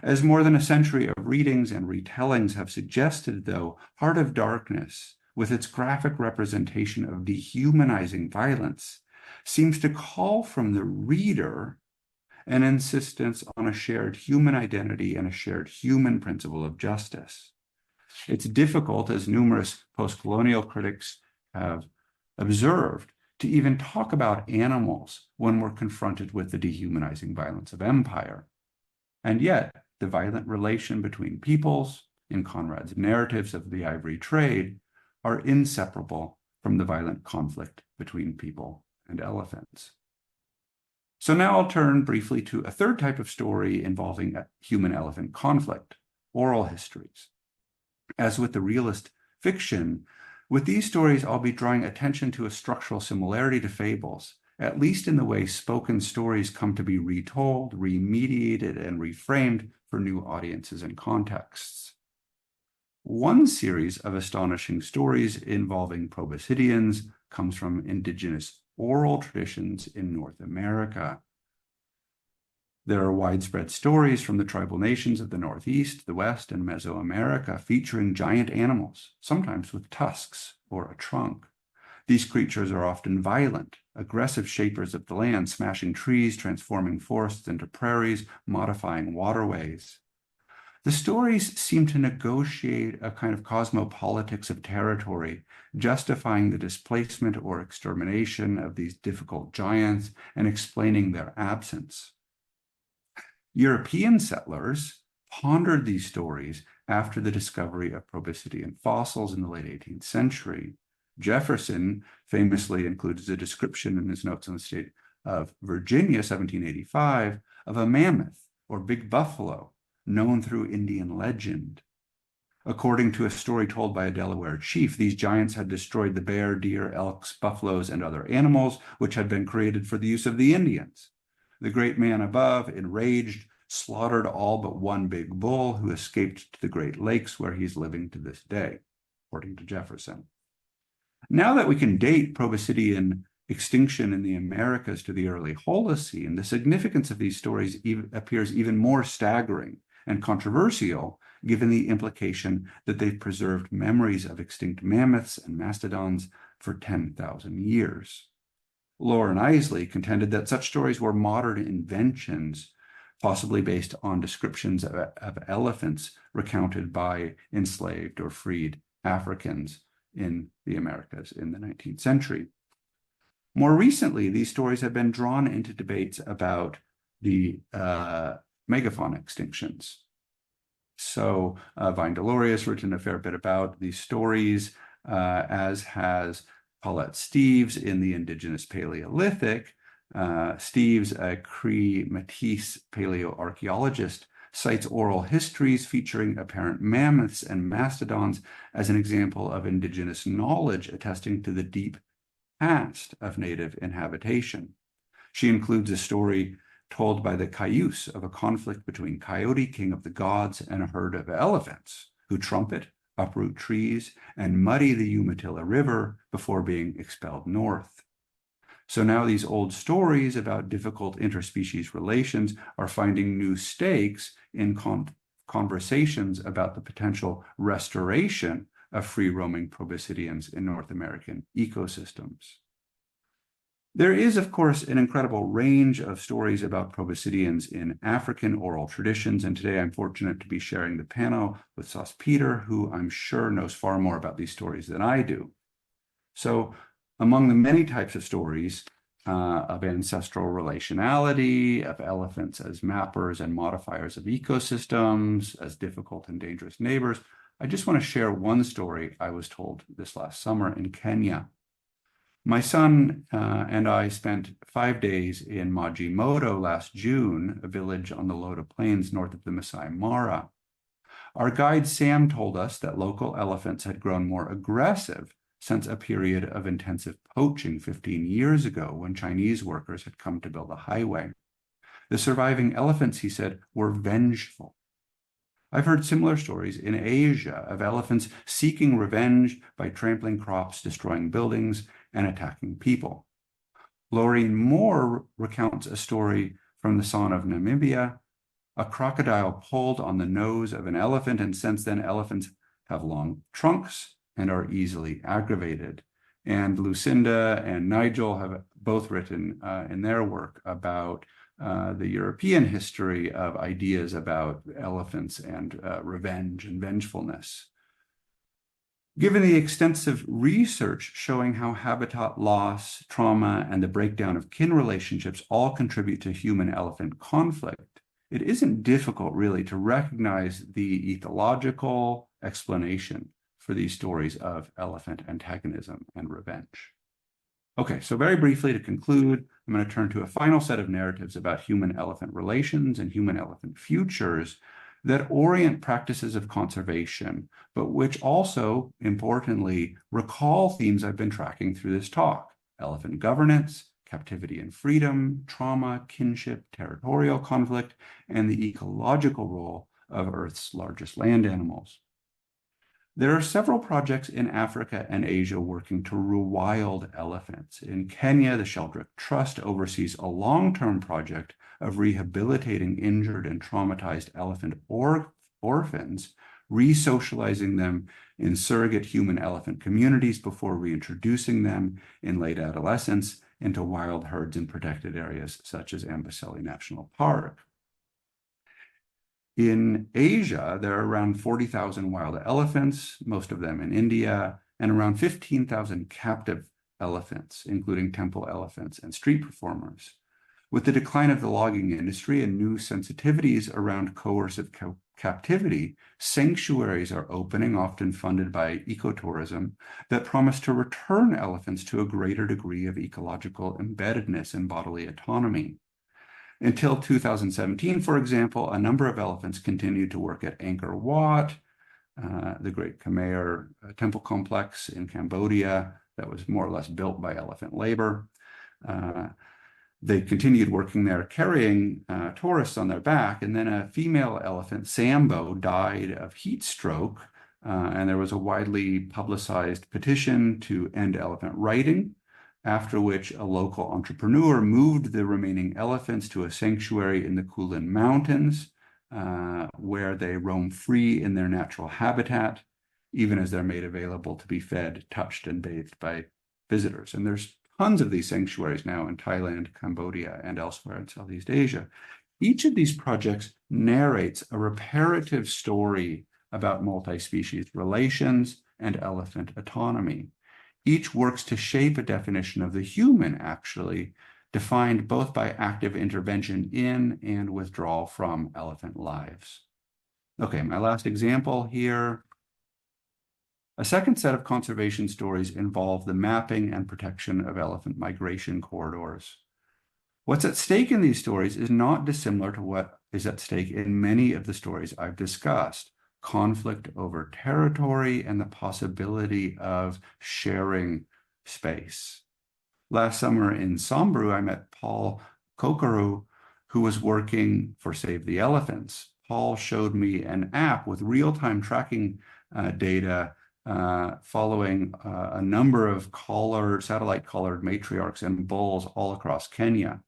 Speaker 4: As more than a century of readings and retellings have suggested, though, Heart of Darkness, with its graphic representation of dehumanizing violence, seems to call from the reader an insistence on a shared human identity and a shared human principle of justice. It's difficult, as numerous post-colonial critics have observed, to even talk about animals when we're confronted with the dehumanizing violence of empire. And yet, the violent relation between peoples, in Conrad's narratives of the ivory trade, are inseparable from the violent conflict between people and elephants. So now I'll turn briefly to a third type of story involving a human-elephant conflict, oral histories. As with the realist fiction, with these stories, I'll be drawing attention to a structural similarity to fables, at least in the way spoken stories come to be retold, remediated, and reframed for new audiences and contexts. One series of astonishing stories involving proboscideans comes from indigenous oral traditions in North America. There are widespread stories from the tribal nations of the Northeast, the West, and Mesoamerica featuring giant animals, sometimes with tusks or a trunk. These creatures are often violent, aggressive shapers of the land, smashing trees, transforming forests into prairies, modifying waterways. The stories seem to negotiate a kind of cosmopolitics of territory, justifying the displacement or extermination of these difficult giants and explaining their absence. European settlers pondered these stories after the discovery of proboscidean fossils in the late 18th century. Jefferson famously includes a description in his notes on the state of Virginia, 1785, of a mammoth or big buffalo known through Indian legend. According to a story told by a Delaware chief, these giants had destroyed the bear, deer, elks, buffaloes, and other animals which had been created for the use of the Indians. The great man above, enraged, slaughtered all but one big bull who escaped to the Great Lakes, where he's living to this day, according to Jefferson. Now that we can date proboscidean extinction in the Americas to the early Holocene, the significance of these stories appears even more staggering and controversial, given the implication that they've preserved memories of extinct mammoths and mastodons for 10,000 years. Lauren Isley contended that such stories were modern inventions possibly based on descriptions of elephants recounted by enslaved or freed Africans in the Americas in the 19th century. More recently, these stories have been drawn into debates about the megafauna extinctions. So Vine Delorius written a fair bit about these stories, as has Paulette Steeves in the Indigenous Paleolithic. Steeves, a Cree Métis paleoarchaeologist, cites oral histories featuring apparent mammoths and mastodons as an example of indigenous knowledge attesting to the deep past of native inhabitation. She includes a story told by the Cayuse of a conflict between Coyote, king of the gods, and a herd of elephants who trumpet, uproot trees, and muddy the Umatilla River before being expelled north. So now these old stories about difficult interspecies relations are finding new stakes in conversations about the potential restoration of free-roaming proboscideans in North American ecosystems. There is, of course, an incredible range of stories about proboscideans in African oral traditions, and today I'm fortunate to be sharing the panel with Sospeter, who I'm sure knows far more about these stories than I do. So, among the many types of stories of ancestral relationality, of elephants as mappers and modifiers of ecosystems, as difficult and dangerous neighbors, I just want to share one story I was told this last summer in Kenya. My son and I spent 5 days in Majimoto last June, a village on the Loda Plains north of the Masai Mara. Our guide Sam told us that local elephants had grown more aggressive since a period of intensive poaching 15 years ago when Chinese workers had come to build a highway. The surviving elephants, he said, were vengeful. I've heard similar stories in Asia of elephants seeking revenge by trampling crops, destroying buildings, and attacking people. Laureen Moore recounts a story from the San of Namibia. A crocodile pulled on the nose of an elephant, and since then elephants have long trunks and are easily aggravated. And Lucinda and Nigel have both written in their work about the European history of ideas about elephants and revenge and vengefulness. Given the extensive research showing how habitat loss, trauma, and the breakdown of kin relationships all contribute to human-elephant conflict, it isn't difficult really to recognize the ecological explanation for these stories of elephant antagonism and revenge. Okay, so very briefly to conclude, I'm going to turn to a final set of narratives about human-elephant relations and human-elephant futures that orient practices of conservation, but which also, importantly, recall themes I've been tracking through this talk: elephant governance, captivity and freedom, trauma, kinship, territorial conflict, and the ecological role of Earth's largest land animals. There are several projects in Africa and Asia working to rewild elephants. In Kenya, the Sheldrick Trust oversees a long-term project of rehabilitating injured and traumatized elephant orphans, re-socializing them in surrogate human-elephant communities before reintroducing them in late adolescence into wild herds in protected areas such as Amboseli National Park. In Asia, there are around 40,000 wild elephants, most of them in India, and around 15,000 captive elephants, including temple elephants and street performers. With the decline of the logging industry and new sensitivities around coercive captivity, sanctuaries are opening, often funded by ecotourism, that promise to return elephants to a greater degree of ecological embeddedness and bodily autonomy. Until 2017, for example, a number of elephants continued to work at Angkor Wat, the Great Khmer temple complex in Cambodia that was more or less built by elephant labor. They continued working there carrying tourists on their back, and then a female elephant, Sambo, died of heat stroke, and there was a widely publicized petition to end elephant riding, after which a local entrepreneur moved the remaining elephants to a sanctuary in the Kulin Mountains, where they roam free in their natural habitat, even as they're made available to be fed, touched, and bathed by visitors. And there's tons of these sanctuaries now in Thailand, Cambodia, and elsewhere in Southeast Asia. Each of these projects narrates a reparative story about multi-species relations and elephant autonomy. Each works to shape a definition of the human, actually, defined both by active intervention in and withdrawal from elephant lives. Okay, my last example here. A second set of conservation stories involve the mapping and protection of elephant migration corridors. What's at stake in these stories is not dissimilar to what is at stake in many of the stories I've discussed: conflict over territory and the possibility of sharing space. Last summer in Samburu, I met Paul Kokoru, who was working for Save the Elephants. Paul showed me an app with real-time tracking data following a number of satellite-collared matriarchs and bulls all across Kenya.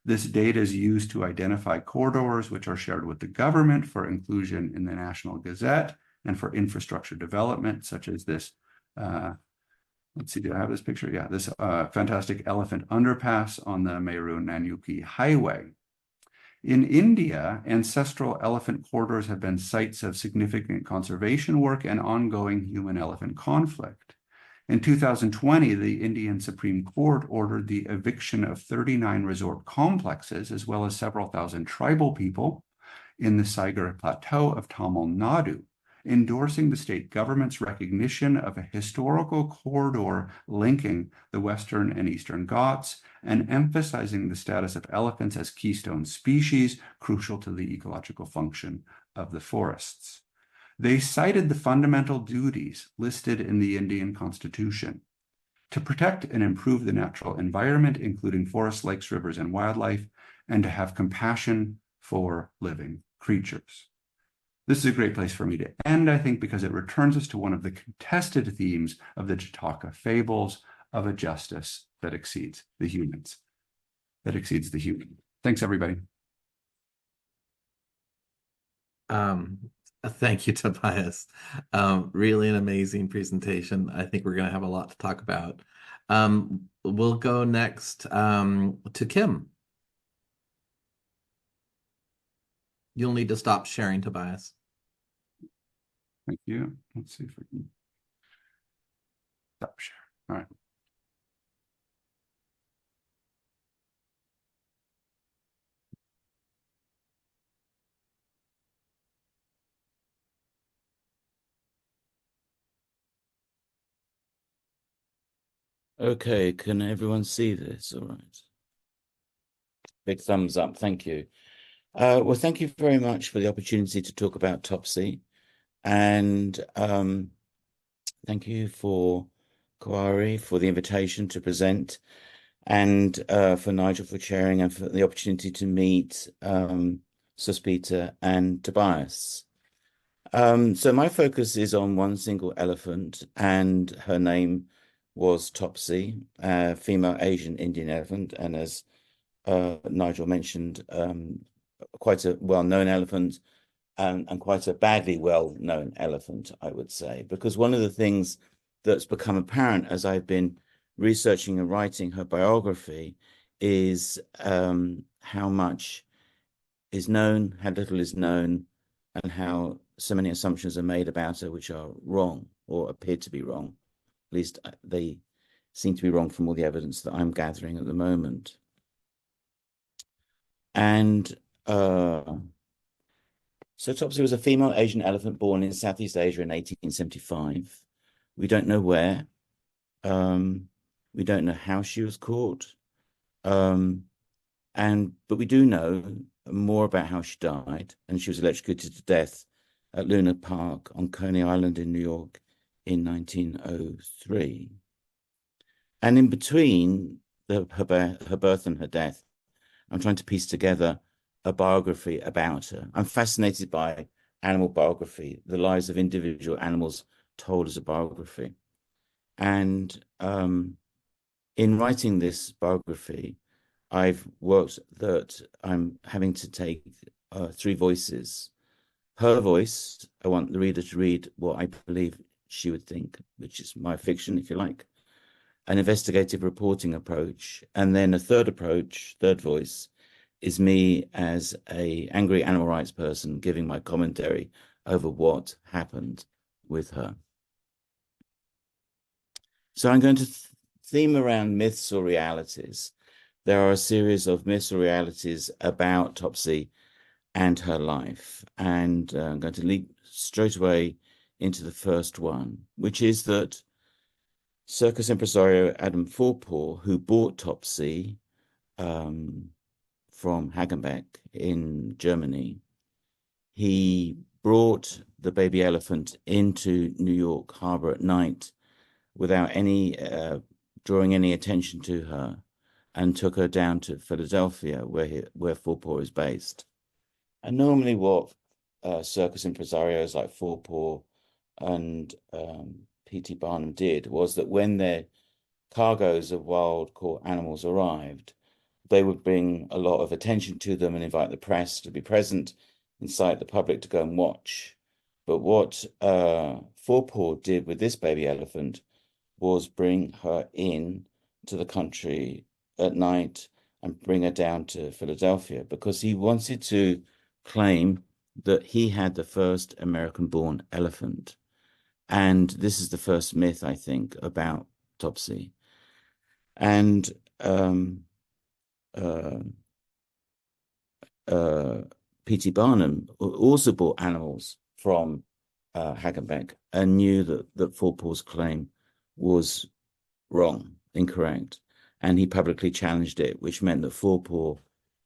Speaker 4: This data is used to identify corridors which are shared with the government for inclusion in the National Gazette and for infrastructure development, such as this, let's see, do I have this picture? Yeah, this fantastic elephant underpass on the Meru-Nanyuki Highway. In India, ancestral elephant corridors have been sites of significant conservation work and ongoing human-elephant conflict. In 2020, the Indian Supreme Court ordered the eviction of 39 resort complexes, as well as several thousand tribal people in the Saigar Plateau of Tamil Nadu, endorsing the state government's recognition of a historical corridor linking the Western and Eastern Ghats and emphasizing the status of elephants as keystone species crucial to the ecological function of the forests. They cited the fundamental duties listed in the Indian Constitution to protect and improve the natural environment, including forests, lakes, rivers, and wildlife, and to have compassion for living creatures. This is a great place for me to end, I think, because it returns us to one of the contested themes of the Jataka fables of a justice that exceeds the humans, Thanks, everybody.
Speaker 2: Thank you, Tobias. Really an amazing presentation. I think we're going to have a lot to talk about. We'll go next to Kim. You'll need to stop sharing, Tobias.
Speaker 4: Thank you. Let's see if we can stop share. All right.
Speaker 5: Okay, can everyone see this? All right. Big thumbs up. Thank you. Well, thank you very much for the opportunity to talk about Topsy. And thank you for Kaori for the invitation to present, and for Nigel for chairing, and for the opportunity to meet Sospeter and Tobias. So my focus is on one single elephant, and her name was Topsy, a female Asian Indian elephant, and as Nigel mentioned, quite a well-known elephant, and quite a badly well-known elephant, I would say, because one of the things that's become apparent as I've been researching and writing her biography is how much is known, how little is known, and how so many assumptions are made about her which are wrong or appear to be wrong. At least they seem to be wrong from all the evidence that I'm gathering at the moment. And so Topsy was a female Asian elephant born in Southeast Asia in 1875. We don't know where. We don't know how she was caught. But we do know more about how she died, and she was electrocuted to death at Luna Park on Coney Island in New York in 1903. And in between her birth and her death, I'm trying to piece together a biography about her. I'm fascinated by animal biography, the lives of individual animals told as a biography. And in writing this biography, I've worked that I'm having to take three voices. Her voice, I want the reader to read what I believe she would think, which is my fiction, if you like, an investigative reporting approach, and then a third approach, third voice, is me as an angry animal rights person giving my commentary over what happened with her. So I'm going to theme around myths or realities. There are a series of myths or realities about Topsy and her life. And I'm going to leap straight away into the first one, which is that circus impresario Adam Forepaugh, who bought Topsy from Hagenbeck in Germany, he brought the baby elephant into New York Harbor at night without any drawing any attention to her, and took her down to Philadelphia, where Forepaugh is based. And normally what circus impresarios like Forepaugh and P.T. Barnum did was that when their cargoes of wild caught animals arrived, they would bring a lot of attention to them and invite the press to be present, incite the public to go and watch. But what Forepaugh did with this baby elephant was bring her in to the country at night and bring her down to Philadelphia, because he wanted to claim that he had the first American-born elephant. And this is the first myth, I think, about Topsy. And P.T. Barnum also bought animals from Hagenbeck and knew that Forepaugh's claim was wrong, incorrect. And he publicly challenged it, which meant that Forepaugh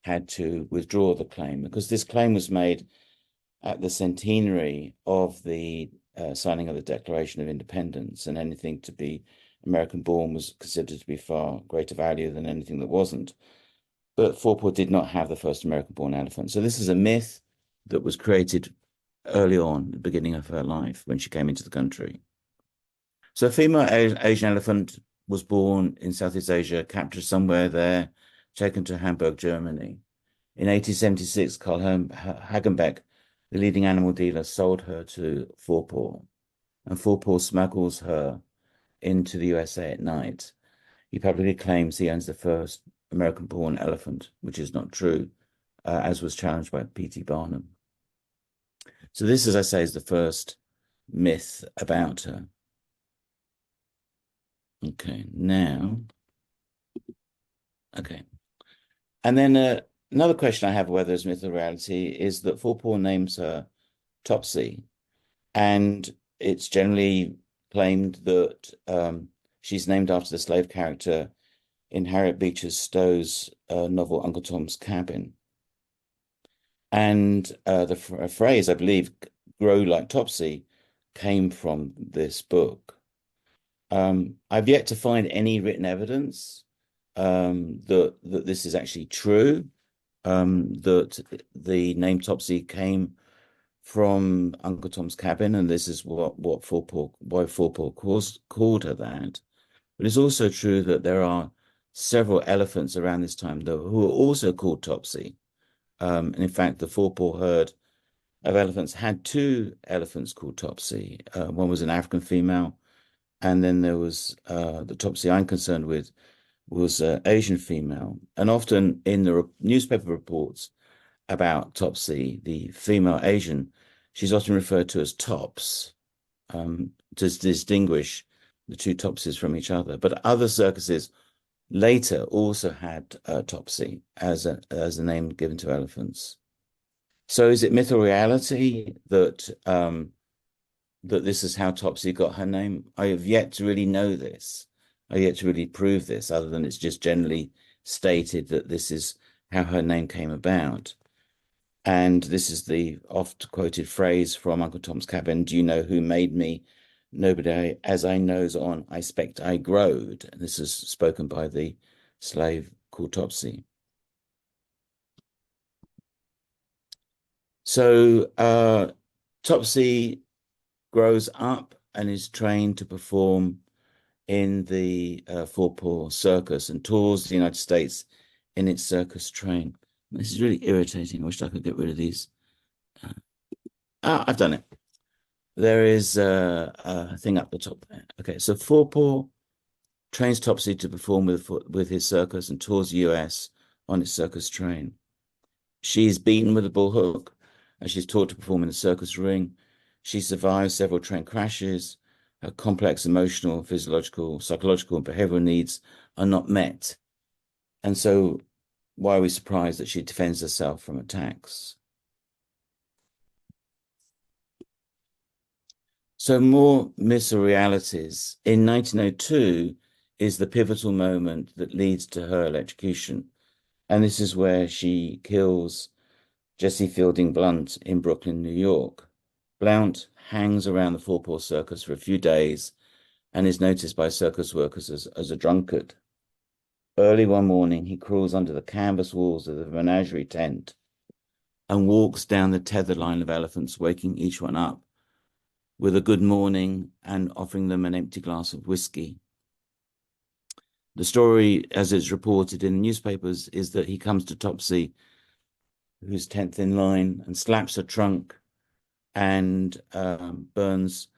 Speaker 5: had to withdraw the claim, because this claim was made at the centenary of the signing of the Declaration of Independence, and anything to be American-born was considered to be far greater value than anything that wasn't. But Forepaugh did not have the first American-born elephant. So this is a myth that was created early on, the beginning of her life, when she came into the country. So a female Asian elephant was born in Southeast Asia, captured somewhere there, taken to Hamburg, Germany. In 1876, Karl Hagenbeck, the leading animal dealer, sold her to Forepaugh, and Forepaugh smuggles her into the USA at night. He publicly claims he owns the first American-born elephant, which is not true, as was challenged by P.T. Barnum. So this, as I say, is the first myth about her. Okay, now, okay. And then another question I have, whether it's myth or reality, is that Forepaugh names her Topsy, and it's generally claimed that she's named after the slave character in Harriet Beecher Stowe's novel Uncle Tom's Cabin. And the phrase, I believe, grow like Topsy, came from this book. I've yet to find any written evidence that this is actually true, that the name Topsy came from Uncle Tom's Cabin, and this is why Forepaugh called her that. But it's also true that there are several elephants around this time who are also called Topsy. And in fact, the Forepaugh herd of elephants had two elephants called Topsy. One was an African female, and then there was the Topsy I'm concerned with was Asian female. And often in the newspaper reports about Topsy, the female Asian, she's often referred to as Tops, to distinguish the two Topsies from each other. But other circuses later also had Topsy as a name given to elephants. So is it myth or reality that that this is how Topsy got her name? I have yet to really know this. I have yet to really prove this, other than it's just generally stated that this is how her name came about. And this is the oft-quoted phrase from Uncle Tom's Cabin, "Do you know who made me? Nobody, as I nose on, I spect I growed." And this is spoken by the slave called Topsy. So Topsy grows up and is trained to perform in the Forepaugh circus and tours the United States in its circus train. This is really irritating. I wish I could get rid of these. I've done it. There is a thing up the top there. Okay, so Forepaugh trains Topsy to perform with his circus and tours the US on its circus train. She's beaten with a bull hook, and she's taught to perform in a circus ring. She survives several train crashes. Her complex emotional, physiological, psychological, and behavioral needs are not met. And so why are we surprised that she defends herself from attacks? So more myths or realities. In 1902 is the pivotal moment that leads to her electrocution. And this is where she kills Jesse Fielding Blount in Brooklyn, New York. Blount hangs around the Four-Paw Circus for a few days and is noticed by circus workers as a drunkard. Early one morning, he crawls under the canvas walls of the menagerie tent and walks down the tethered line of elephants, waking each one up with a good morning and offering them an empty glass of whiskey. The story, as it's reported in the newspapers, is that he comes to Topsy, who's 10th in line, and slaps her trunk and burns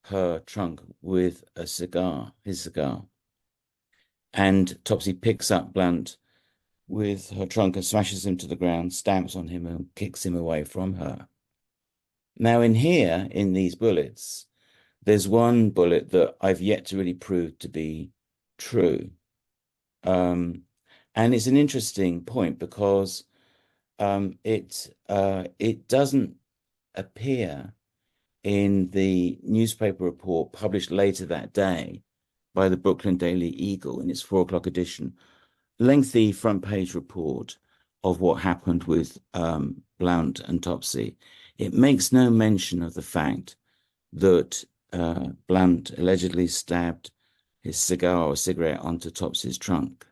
Speaker 5: her trunk with his cigar. And Topsy picks up Blunt with her trunk and smashes him to the ground, stamps on him and kicks him away from her. Now in these bullets, there's one bullet that I've yet to really prove to be true. And it's an interesting point because it doesn't appear in the newspaper report published later that day by the Brooklyn Daily Eagle in its 4 o'clock edition. Lengthy front page report of what happened with Blount and Topsy. It makes no mention of the fact that Blount allegedly stabbed his cigar or cigarette onto Topsy's trunk.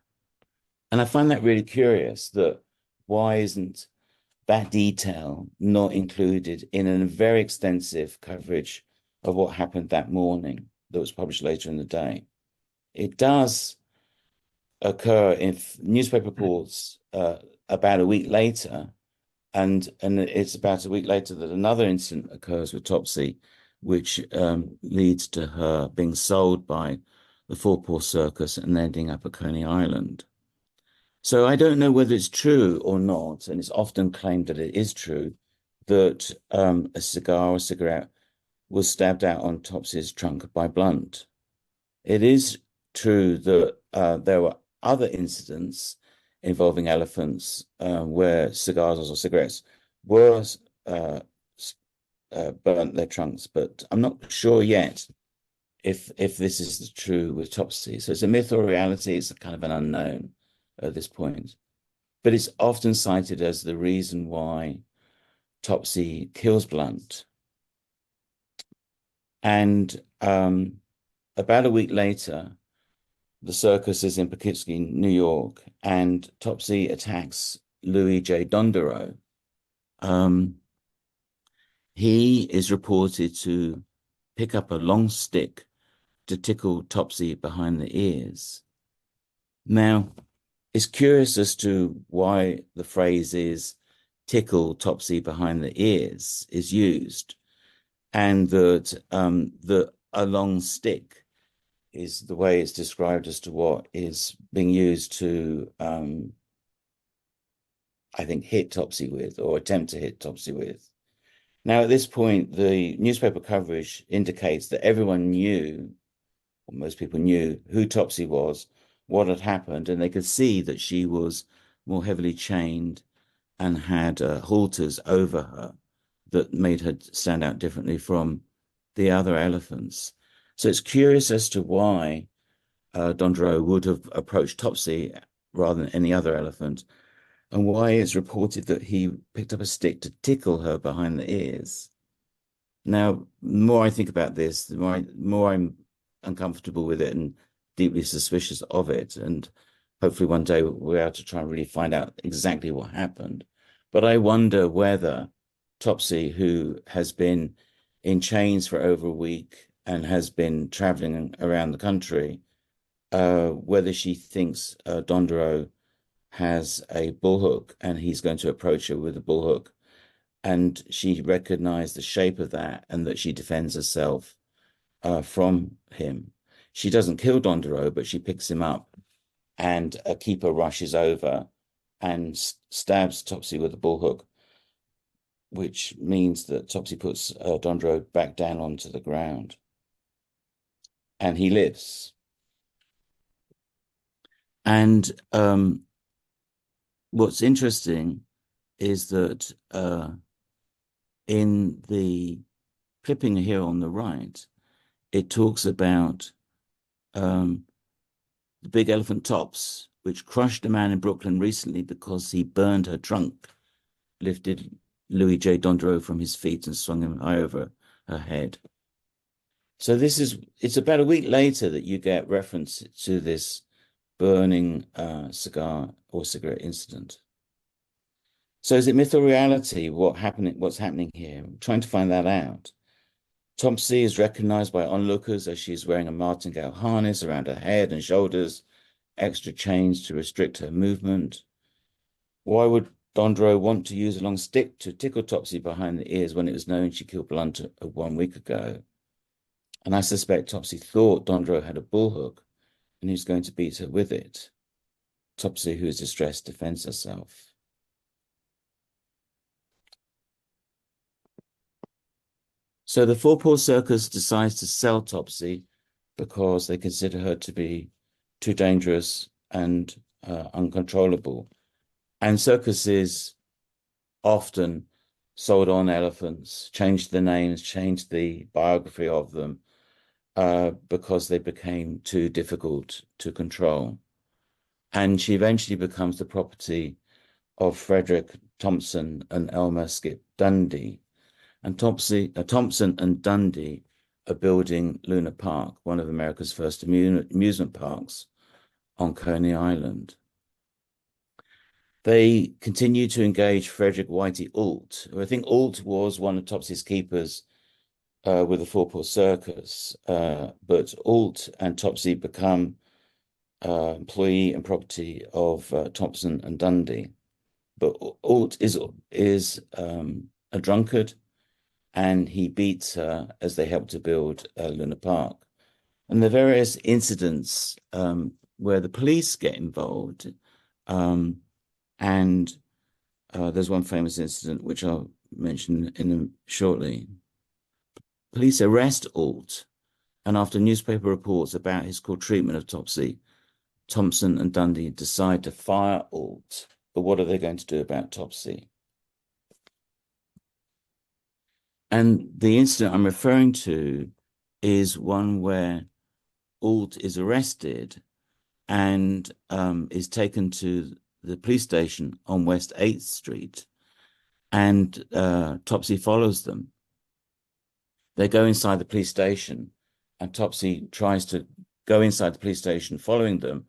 Speaker 5: And I find that really curious, that why isn't that detail not included in a very extensive coverage of what happened that morning that was published later in the day? It does occur in newspaper reports about a week later, and it's about a week later that another incident occurs with Topsy, which leads to her being sold by the Four-Paw Circus and ending up at Coney Island. So I don't know whether it's true or not, and it's often claimed that it is true, that a cigar or cigarette was stabbed out on Topsy's trunk by Blount. It is true that there were other incidents involving elephants where cigars or cigarettes were burnt their trunks, but I'm not sure yet if this is true with Topsy. So it's a myth or reality. It's a kind of an unknown at this point, but it's often cited as the reason why Topsy kills Blount. And about a week later, the circus is in Poughkeepsie, New York, and Topsy attacks Louis J. Dondero. He is reported to pick up a long stick to tickle Topsy behind the ears. Now, it's curious as to why the phrase is tickle Topsy behind the ears is used, and that a long stick is the way it's described as to what is being used to, I think, hit Topsy with, or attempt to hit Topsy with. Now, at this point, the newspaper coverage indicates that everyone knew, or most people knew, who Topsy was, what had happened, and they could see that she was more heavily chained and had halters over her that made her stand out differently from the other elephants. So it's curious as to why Dondero would have approached Topsy rather than any other elephant, and why it's reported that he picked up a stick to tickle her behind the ears. Now, the more I think about this, the more I'm uncomfortable with it and deeply suspicious of it. And hopefully one day we're able to try and really find out exactly what happened. But I wonder whether Topsy, who has been in chains for over a week and has been traveling around the country, whether she thinks Dondero has a bullhook and he's going to approach her with a bullhook, and she recognized the shape of that and that she defends herself from him. She doesn't kill Dondero, but she picks him up, and a keeper rushes over and stabs Topsy with a bullhook, which means that Topsy puts Dondro back down onto the ground. And he lives. And what's interesting is that in the clipping here on the right, it talks about the big elephant Tops, which crushed a man in Brooklyn recently because he burned her trunk, lifted Louis J. Dondro from his feet and swung him high over her head. So it's about a week later that you get reference to this burning cigar or cigarette incident. So is it myth or reality? What's happening here? I'm trying to find that out. Topsy is recognized by onlookers as she's wearing a martingale harness around her head and shoulders, extra chains to restrict her movement. Why would Dondro want to use a long stick to tickle Topsy behind the ears when it was known she killed Blunt 1 week ago? And I suspect Topsy thought Dondro had a bullhook and he was going to beat her with it. Topsy, who is distressed, defends herself. So the Four Paw Circus decides to sell Topsy because they consider her to be too dangerous and uncontrollable. And circuses often sold on elephants, changed the names, changed the biography of them because they became too difficult to control. And she eventually becomes the property of Frederick Thompson and Elmer Skip Dundee. And Thompson and Dundee are building Luna Park, one of America's first amusement parks on Coney Island. They continue to engage Frederick Whitey Ault, who I think Ault was one of Topsy's keepers with the Four Paw Circus, but Ault and Topsy become employee and property of Thompson and Dundee. But Ault is a drunkard, and he beats her as they help to build Luna Park. And the various incidents where the police get involved, and there's one famous incident which I'll mention shortly. Police arrest Ault, and after newspaper reports about his cruel treatment of Topsy, Thompson and Dundee decide to fire Ault. But what are they going to do about Topsy? And the incident I'm referring to is one where Ault is arrested and is taken to the police station on West 8th Street, and Topsy follows them. They go inside the police station, and Topsy tries to go inside the police station following them.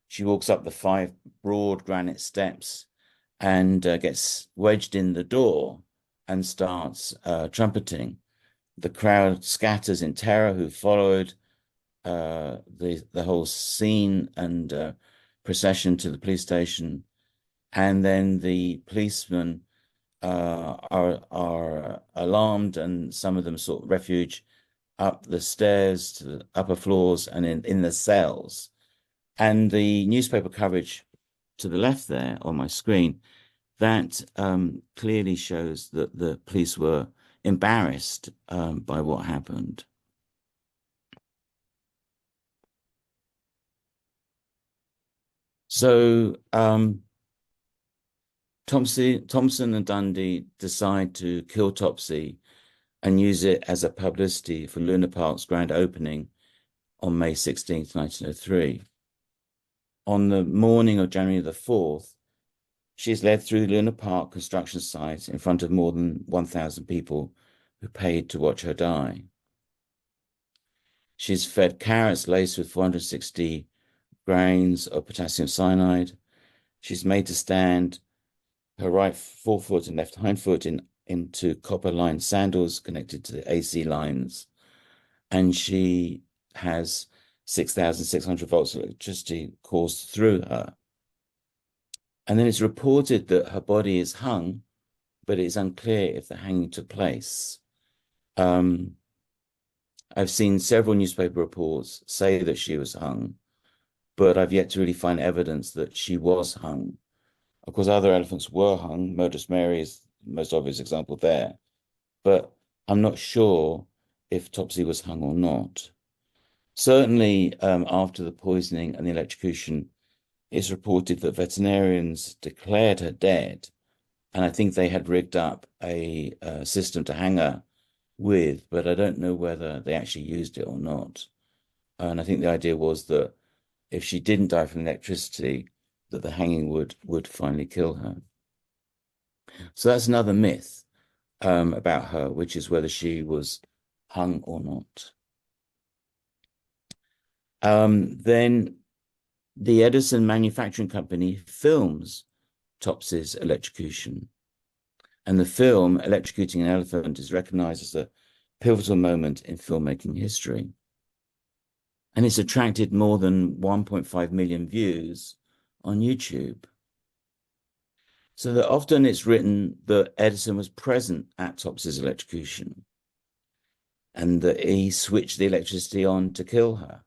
Speaker 5: She walks up the 5 broad granite steps and gets wedged in the door and starts trumpeting. The crowd scatters in terror, who followed the whole scene and procession to the police station. And then the policemen are alarmed, and some of them sought refuge up the stairs to the upper floors and in the cells. And the newspaper coverage to the left there on my screen, that clearly shows that the police were embarrassed by what happened. So Thompson and Dundee decide to kill Topsy and use it as a publicity for Luna Park's grand opening on May 16th, 1903. On the morning of January the 4th, she is led through the Luna Park construction site in front of more than 1,000 people who paid to watch her die. She's fed carrots laced with 460 grains of potassium cyanide. She's made to stand her right forefoot and left hindfoot into copper-lined sandals connected to the AC lines. And she has 6,600 volts of electricity coursed through her. And then it's reported that her body is hung, but it's unclear if the hanging took place. I've seen several newspaper reports say that she was hung, but I've yet to really find evidence that she was hung. Of course, other elephants were hung. Modus Mary is the most obvious example there. But I'm not sure if Topsy was hung or not. Certainly, after the poisoning and the electrocution, it's reported that veterinarians declared her dead, and I think they had rigged up a system to hang her with, but I don't know whether they actually used it or not. And I think the idea was that if she didn't die from electricity, that the hanging would finally kill her. So that's another myth about her, which is whether she was hung or not. Then the Edison Manufacturing Company films Topsy's electrocution. And the film, Electrocuting an Elephant, is recognized as a pivotal moment in filmmaking history. And it's attracted more than 1.5 million views on YouTube. So that often it's written that Edison was present at Topsy's electrocution and that he switched the electricity on to kill her,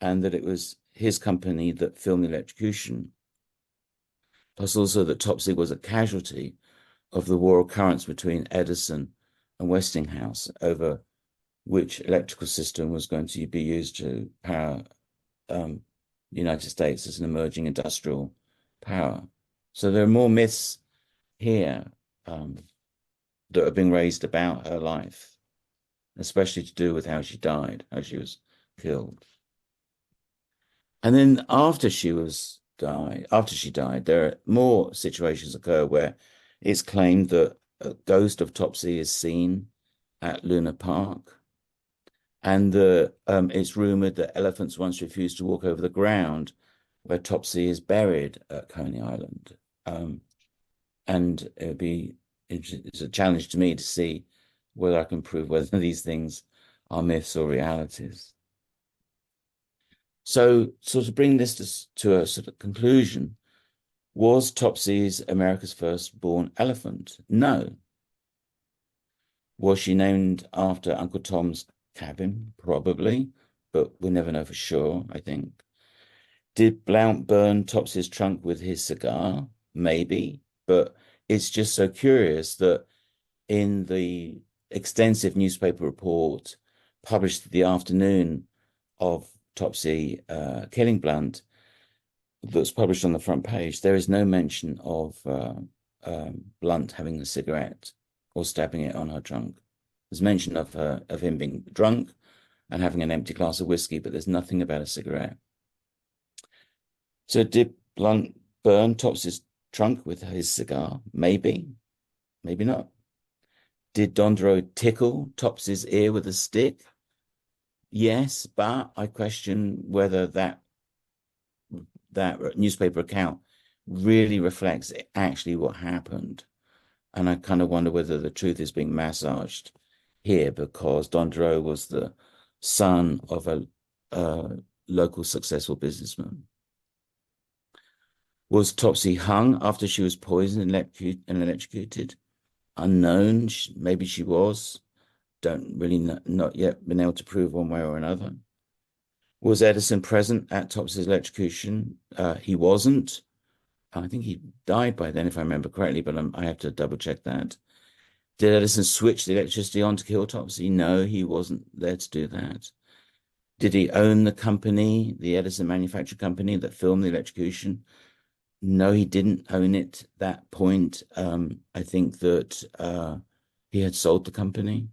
Speaker 5: and that it was his company that filmed the electrocution. Plus also that Topsy was a casualty of the war of currents between Edison and Westinghouse over which electrical system was going to be used to power the United States as an emerging industrial power. So there are more myths here that are being raised about her life, especially to do with how she died, how she was killed. And then after she died, there are more situations occur where it's claimed that a ghost of Topsy is seen at Luna Park, and it's rumored that elephants once refused to walk over the ground where Topsy is buried at Coney Island. And it's a challenge to me to see whether I can prove whether these things are myths or realities. So to bring this to a sort of conclusion, was Topsy's America's first-born elephant? No. Was she named after Uncle Tom's cabin? Probably, but we'll never know for sure, I think. Did Blount burn Topsy's trunk with his cigar? Maybe, but it's just so curious that in the extensive newspaper report published the afternoon of Topsy killing Blount, that's published on the front page, there is no mention of Blount having a cigarette or stabbing it on her trunk. There's mention of him being drunk and having an empty glass of whiskey, but there's nothing about a cigarette. So did Blount burn Topsy's trunk with his cigar? Maybe, maybe not. Did Dondero tickle Topsy's ear with a stick? Yes, but I question whether that newspaper account really reflects actually what happened. And I kind of wonder whether the truth is being massaged here, because Dondero was the son of a local successful businessman. Was Topsy hung after she was poisoned and electrocuted? Unknown. Maybe she was. Don't really not yet been able to prove one way or another. Was Edison present at Topsy's electrocution? He wasn't. I think he died by then, if I remember correctly, but I have to double check that. Did Edison switch the electricity on to kill Topsy? No, he wasn't there to do that. Did he own the company, the Edison Manufacturing Company that filmed the electrocution? No, he didn't own it at that point. I think that he had sold the company.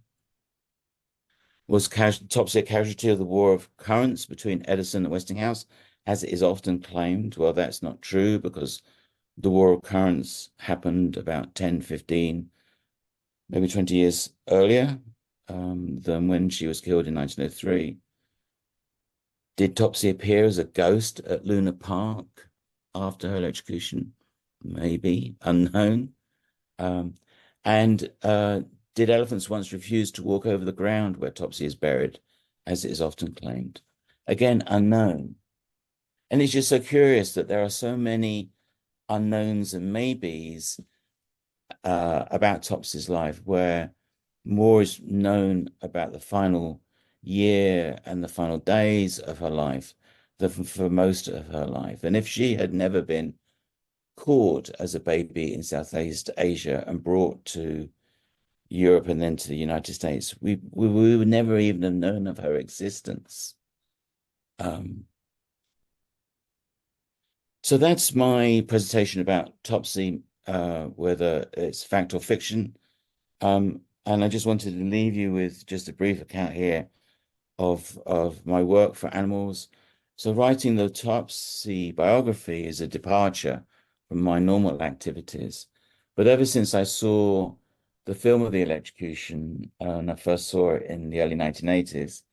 Speaker 5: Was Topsy a casualty of the war of currents between Edison and Westinghouse, as it is often claimed? Well, that's not true, because the war of currents happened about 10, 15, maybe 20 years earlier than when she was killed in 1903. Did Topsy appear as a ghost at Luna Park after her electrocution? Maybe, unknown. Did elephants once refuse to walk over the ground where Topsy is buried, as it is often claimed? Again, unknown. And it's just so curious that there are so many unknowns and maybes about Topsy's life, where more is known about the final year and the final days of her life than for most of her life. And if she had never been caught as a baby in Southeast Asia and brought to Europe and then to the United States, we would never even have known of her existence. So that's my presentation about Topsy, whether it's fact or fiction. And I just wanted to leave you with just a brief account here of my work for animals. So writing the Topsy biography is a departure from my normal activities. But ever since I saw the film of the electrocution, and I first saw it in the early 1980s,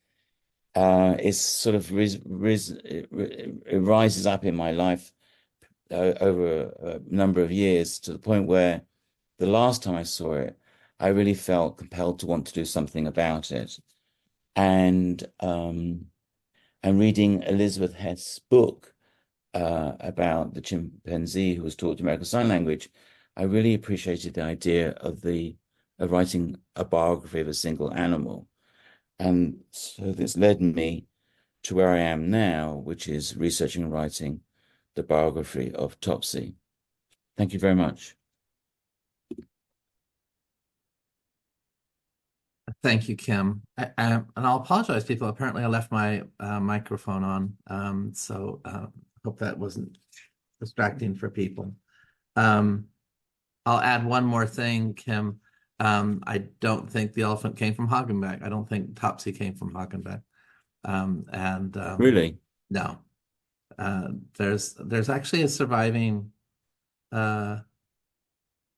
Speaker 5: it's sort of it rises up in my life over a number of years, to the point where the last time I saw it, I really felt compelled to want to do something about it. And reading Elizabeth Heth's book about the chimpanzee who was taught American Sign Language, I really appreciated the idea of writing a biography of a single animal. And so this led me to where I am now, which is researching and writing the biography of Topsy. Thank you very much.
Speaker 2: Thank you, Kim. And I'll apologize, people. Apparently, I left my microphone on, so hope that wasn't distracting for people. I'll add one more thing, Kim. I don't think the elephant came from Hagenbeck. I don't think Topsy came from Hagenbeck.
Speaker 5: Really?
Speaker 2: No. There's actually a surviving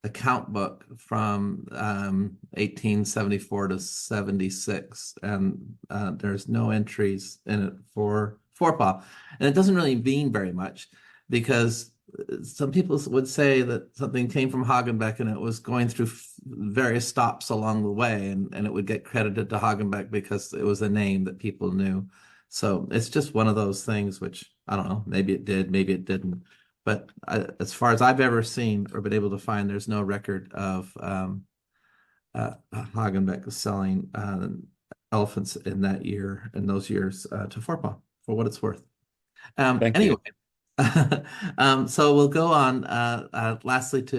Speaker 2: account book from 1874 to 76, and there's no entries in it for forepaw, and it doesn't really mean very much, because some people would say that something came from Hagenbeck and it was going through various stops along the way, and it would get credited to Hagenbeck because it was a name that people knew. So it's just one of those things which, I don't know, maybe it did, maybe it didn't. But as far as I've ever seen or been able to find, there's no record of Hagenbeck selling elephants in those years to forepaw, for what it's worth. Anyway, so we'll go on lastly to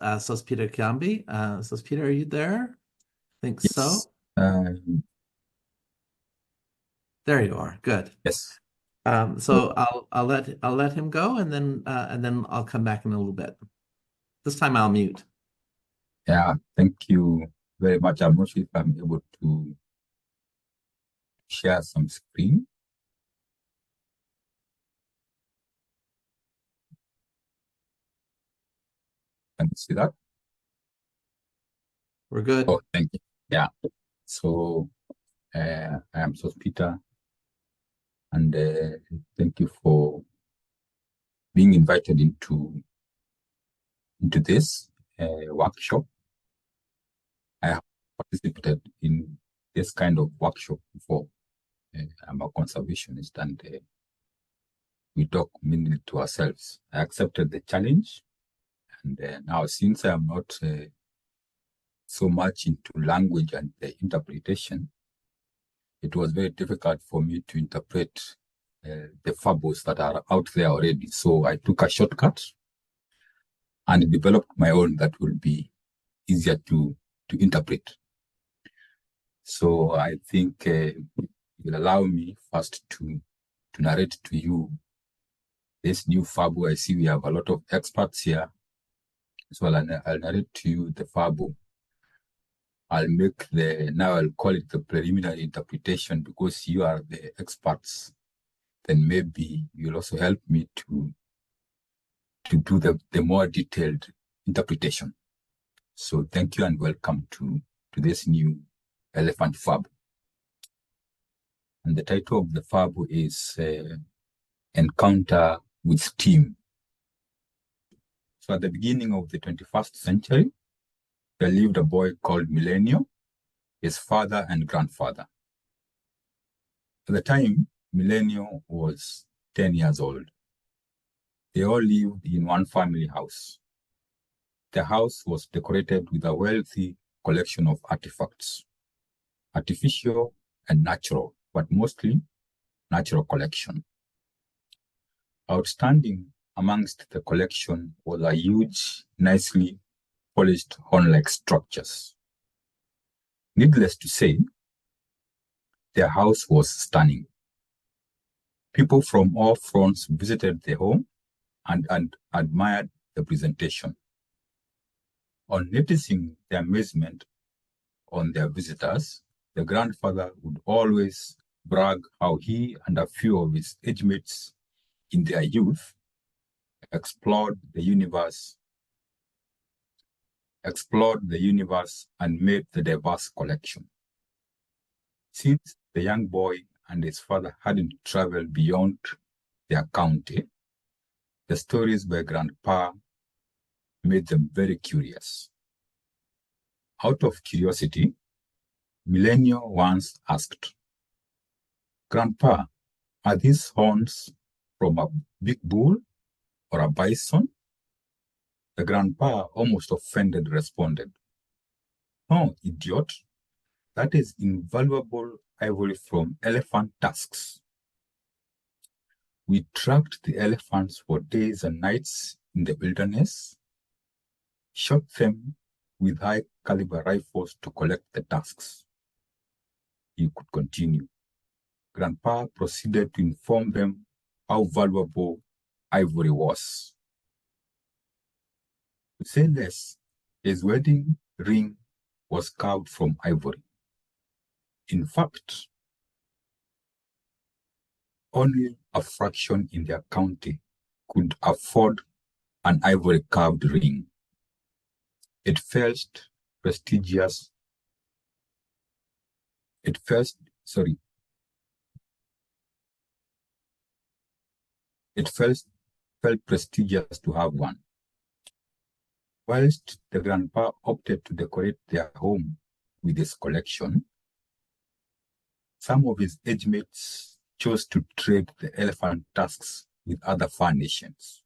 Speaker 2: Sospeter Kiambi. Sospeter, are you there? I think
Speaker 6: Yes.
Speaker 2: so. There you are. Good.
Speaker 6: Yes.
Speaker 2: So I'll let him go, and then I'll come back in a little bit. This time I'll mute.
Speaker 6: Yeah, thank you very much. I'm not sure if I'm able to share some screen. Can you see that?
Speaker 2: We're good.
Speaker 6: Oh, thank you. Yeah. So I am Sospeter, and thank you for being invited into this workshop. I have participated in this kind of workshop before. I'm a conservationist, and we talk mainly to ourselves. I accepted the challenge, and now, since I'm not so much into language and the interpretation, it was very difficult for me to interpret the fables that are out there already. So I took a shortcut and developed my own that will be easier to interpret. So I think it will allow me first to narrate to you this new fable. I see we have a lot of experts here. So I'll narrate to you the fable. Now I'll call it the preliminary interpretation, because you are the experts. Then maybe you'll also help me to do the more detailed interpretation. So thank you and welcome to this new elephant fable. And the title of the fable is Encounter with Steam. So at the beginning of the 21st century, there lived a boy called Millennium, his father and grandfather. At the time, Millennium was 10 years old. They all lived in one family house. The house was decorated with a wealthy collection of artifacts, artificial and natural, but mostly natural collection. Outstanding amongst the collection was a huge, nicely polished horn-like structures. Needless to say, their house was stunning. People from all fronts visited the home and admired the presentation. On noticing the amazement on their visitors, the grandfather would always brag how he and a few of his age mates in their youth explored the universe and made the diverse collection. Since the young boy and his father hadn't traveled beyond their county, the stories by Grandpa made them very curious. Out of curiosity, Millennial once asked, "Grandpa, are these horns from a big bull or a bison?" The grandpa, almost offended, responded, "No, idiot. That is invaluable ivory from elephant tusks. We tracked the elephants for days and nights in the wilderness, shot them with high-caliber rifles to collect the tusks." He could continue. Grandpa proceeded to inform them how valuable ivory was. To say less, his wedding ring was carved from ivory. In fact, only a fraction in their county could afford an ivory carved ring. It felt prestigious. It felt prestigious to have one. Whilst the grandpa opted to decorate their home with his collection, some of his age mates chose to trade the elephant tusks with other far nations.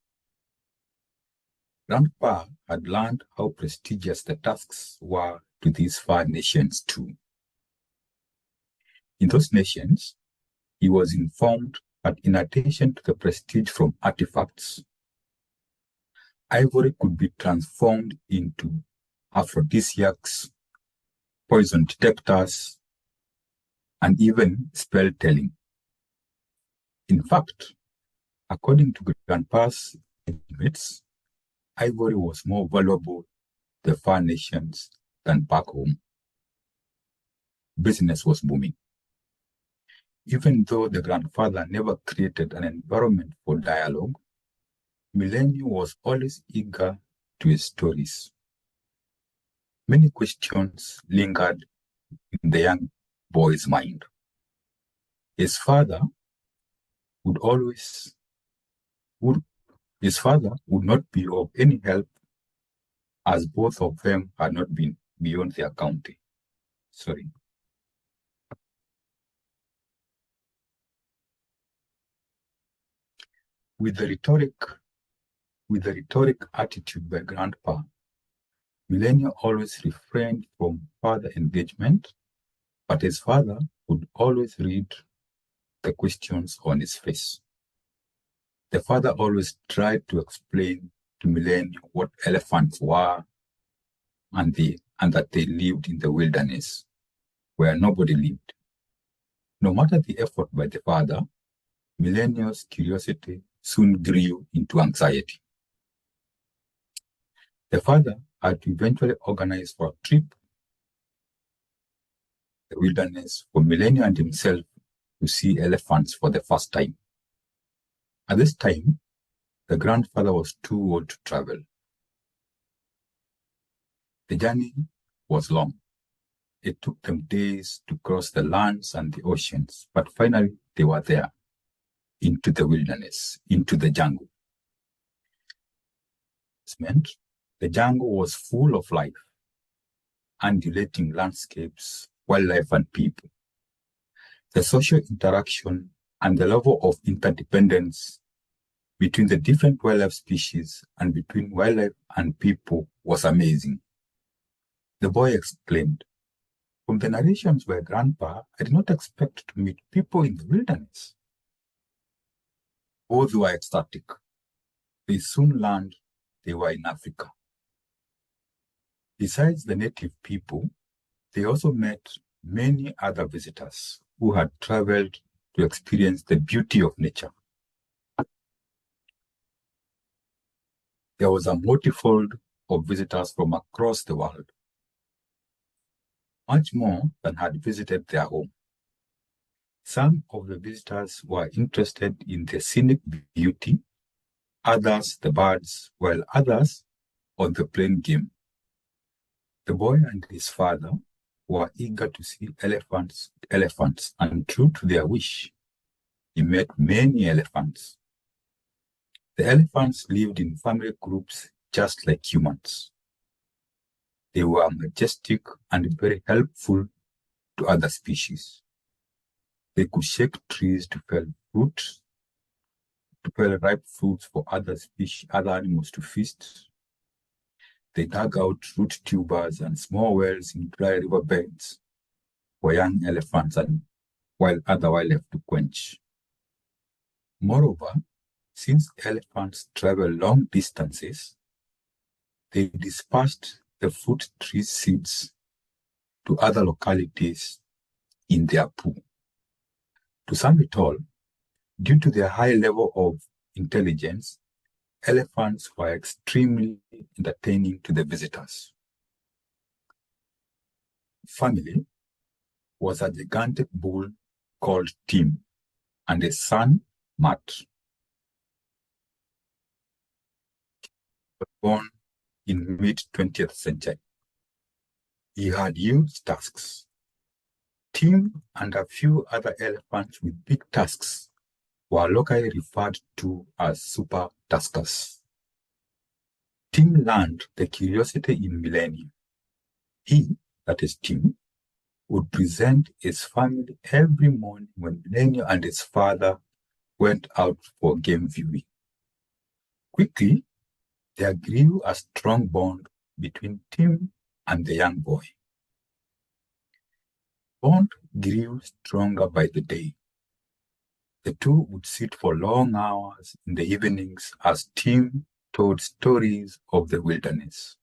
Speaker 6: Grandpa had learned how prestigious the tusks were to these far nations too. In those nations, he was informed that in addition to the prestige from artifacts, ivory could be transformed into aphrodisiacs, poison detectors, and even spell telling. In fact, according to Grandpa's estimates, ivory was more valuable to the far nations than back home. Business was booming. Even though the grandfather never created an environment for dialogue, Millennium was always eager to his stories. Many questions lingered in the young boy's mind. His father would not be of any help, as both of them had not been beyond their county. With the rhetoric attitude by Grandpa, Millennium always refrained from further engagement, but his father would always read the questions on his face. The father always tried to explain to Millennium what elephants were and that they lived in the wilderness where nobody lived. No matter the effort by the father, Millennium's curiosity soon grew into anxiety. The father had to eventually organize for a trip to the wilderness for Millennium and himself to see elephants for the first time. At this time, the grandfather was too old to travel. The journey was long. It took them days to cross the lands and the oceans, but finally they were there, into the wilderness, into the jungle. This meant the jungle was full of life, undulating landscapes, wildlife, and people. The social interaction and the level of interdependence between the different wildlife species and between wildlife and people was amazing. The boy exclaimed, "From the narrations by Grandpa, I did not expect to meet people in the wilderness." Both were ecstatic. they soon learned they were in Africa. Besides the native people, they also met many other visitors who had traveled to experience the beauty of nature. There was a multifold of visitors from across the world, much more than had visited their home. Some of the visitors were interested in the scenic beauty, others the birds, while others on the plain game. The boy and his father were eager to see elephants, and true to their wish, he met many elephants. The elephants lived in family groups just like humans. They were majestic and very helpful to other species. They could shake trees to fell ripe fruits for other animals to feast. They dug out root tubers and small wells in dry riverbeds for young elephants and while other wildlife to quench. Moreover, since elephants travel long distances, they dispersed the fruit tree seeds to other localities in their poo. To sum it all, due to their high level of intelligence, elephants were extremely entertaining to the visitors. Family was a gigantic bull called Tim and a son, Matt. Born in mid-20th century. He had huge tusks. Tim and a few other elephants with big tusks were locally referred to as super tuskers. Tim learned the curiosity in millennium. He, that is Tim, would present his family every morning when Millennium and his father went out for game viewing. Quickly, there grew a strong bond between Tim and the young boy. Bond grew stronger by the day. The two would sit for long hours in the evenings as Tim told stories of the wilderness.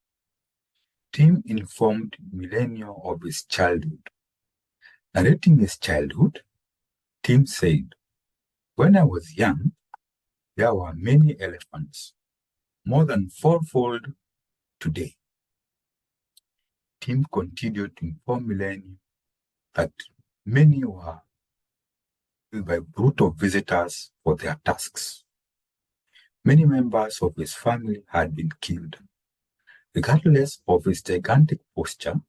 Speaker 6: Tim informed Millennium of his childhood. Narrating his childhood, Tim said, "When I was young, there were many elephants, more than fourfold today." Tim continued to inform Millennium that many were killed by brutal visitors for their tusks. Many members of his family had been killed. Regardless of his gigantic posture,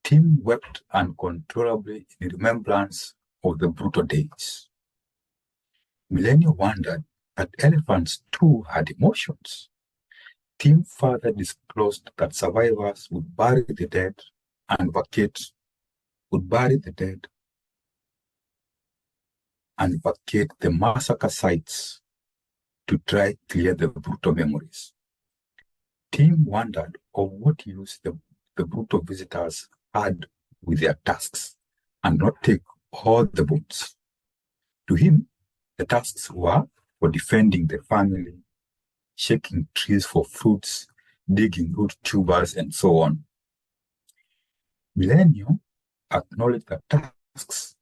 Speaker 6: Tim wept uncontrollably in remembrance of the brutal days. Millennium wondered that elephants too had emotions. Tim further disclosed that survivors would bury the dead and vacate the massacre sites to try clear the brutal memories. Tim wondered of what use the brutal visitors had with their tusks and not take all the bones. To him, the tusks were for defending the family, shaking trees for fruits, digging root tubers, and so on. Millennium acknowledged that tusks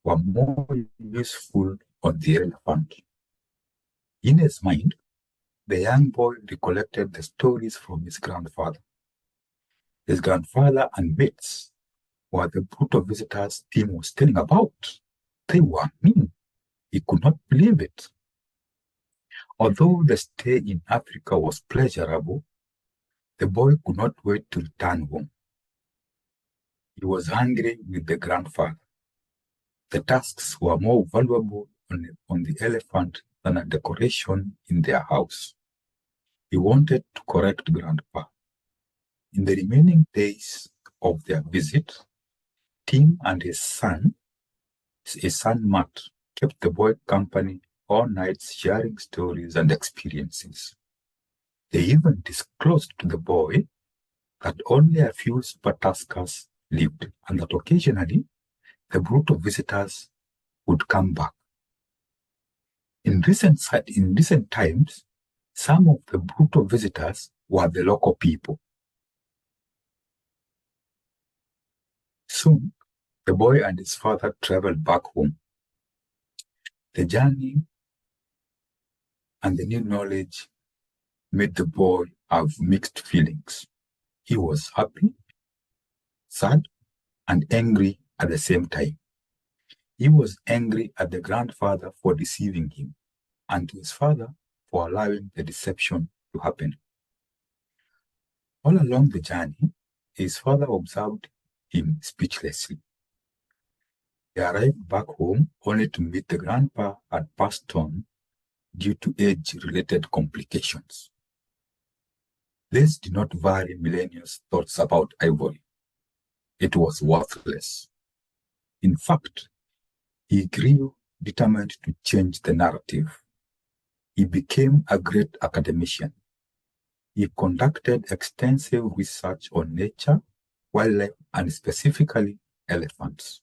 Speaker 6: were more useful on the elephant. In his mind, the young boy recollected the stories from his grandfather. His grandfather and mates were the brutal visitors Tim was telling about. They were mean. He could not believe it. Although the stay in Africa was pleasurable, the boy could not wait to return home. He was angry with the grandfather. The tusks were more valuable on the elephant than a decoration in their house. He wanted to correct Grandpa. In the remaining days of their visit, Tim and his son Matt, kept the boy company all nights, sharing stories and experiences. They even disclosed to the boy that only a few super tuskers lived and that occasionally the brutal visitors would come back. In recent times, Some of the brutal visitors were the local people. Soon, the boy and his father traveled back home. The journey and the new knowledge made the boy have mixed feelings. He was happy, sad, and angry at the same time. He was angry at the grandfather for deceiving him, and to his father for allowing the deception to happen. All along the journey, his father observed him speechlessly. They arrived back home only to meet the grandpa had passed on due to age-related complications. This did not vary Millennials' thoughts about ivory. It was worthless. In fact, he grew determined to change the narrative. He became a great academician. He conducted extensive research on nature, wildlife, and specifically elephants.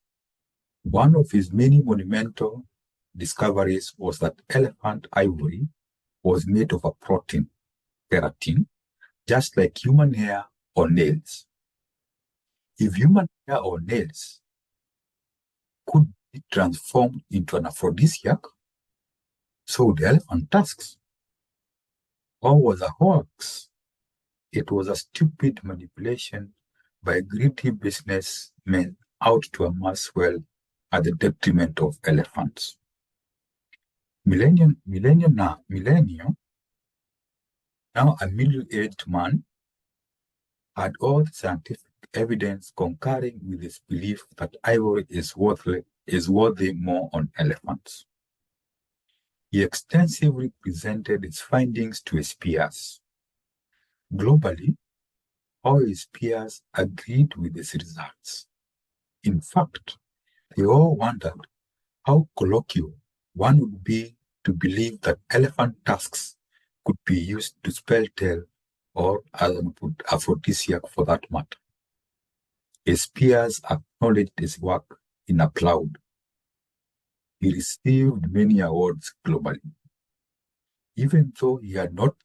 Speaker 6: One of his many monumental discoveries was that elephant ivory was made of a protein, keratin, just like human hair or nails. If human hair or nails could be transformed into an aphrodisiac, so would elephant tusks. Or was a hoax? It was a stupid manipulation by greedy businessmen out to amass wealth at the detriment of elephants. Millennium, now a middle-aged man, had all the scientific evidence concurring with his belief that ivory is worthy more on elephants. He extensively presented his findings to his peers. Globally, all his peers agreed with his results. In fact, they all wondered how colloquial one would be to believe that elephant tusks could be used to spell tell or as an aphrodisiac for that matter. His peers acknowledged his work in a cloud. He received many awards globally. Even though he had not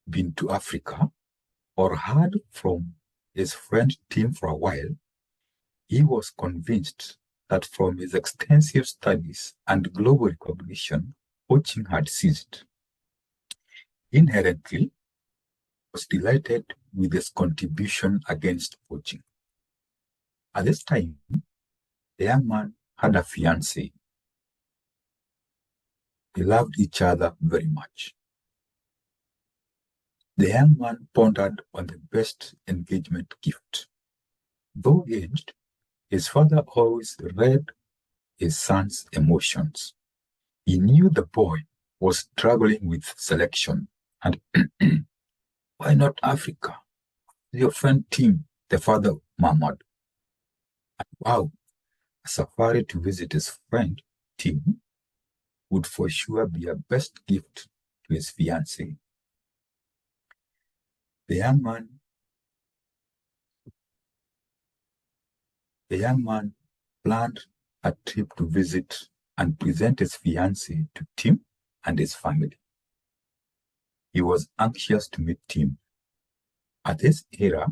Speaker 6: been to Africa or heard from his friend Tim for a while, he was convinced that from his extensive studies and global recognition, poaching had ceased. Inherently, he was delighted with his contribution against poaching. At this time, the young man had a fiancée. They loved each other very much. The young man pondered on the best engagement gift. Though aged, his father always read his son's emotions. He knew the boy was struggling with selection, and why not Africa? Your friend Tim, the father murmured. And wow, a safari to visit his friend Tim would for sure be a best gift to his fiancée. The young man planned a trip to visit and present his fiancée to Tim and his family. He was anxious to meet Tim. At this era,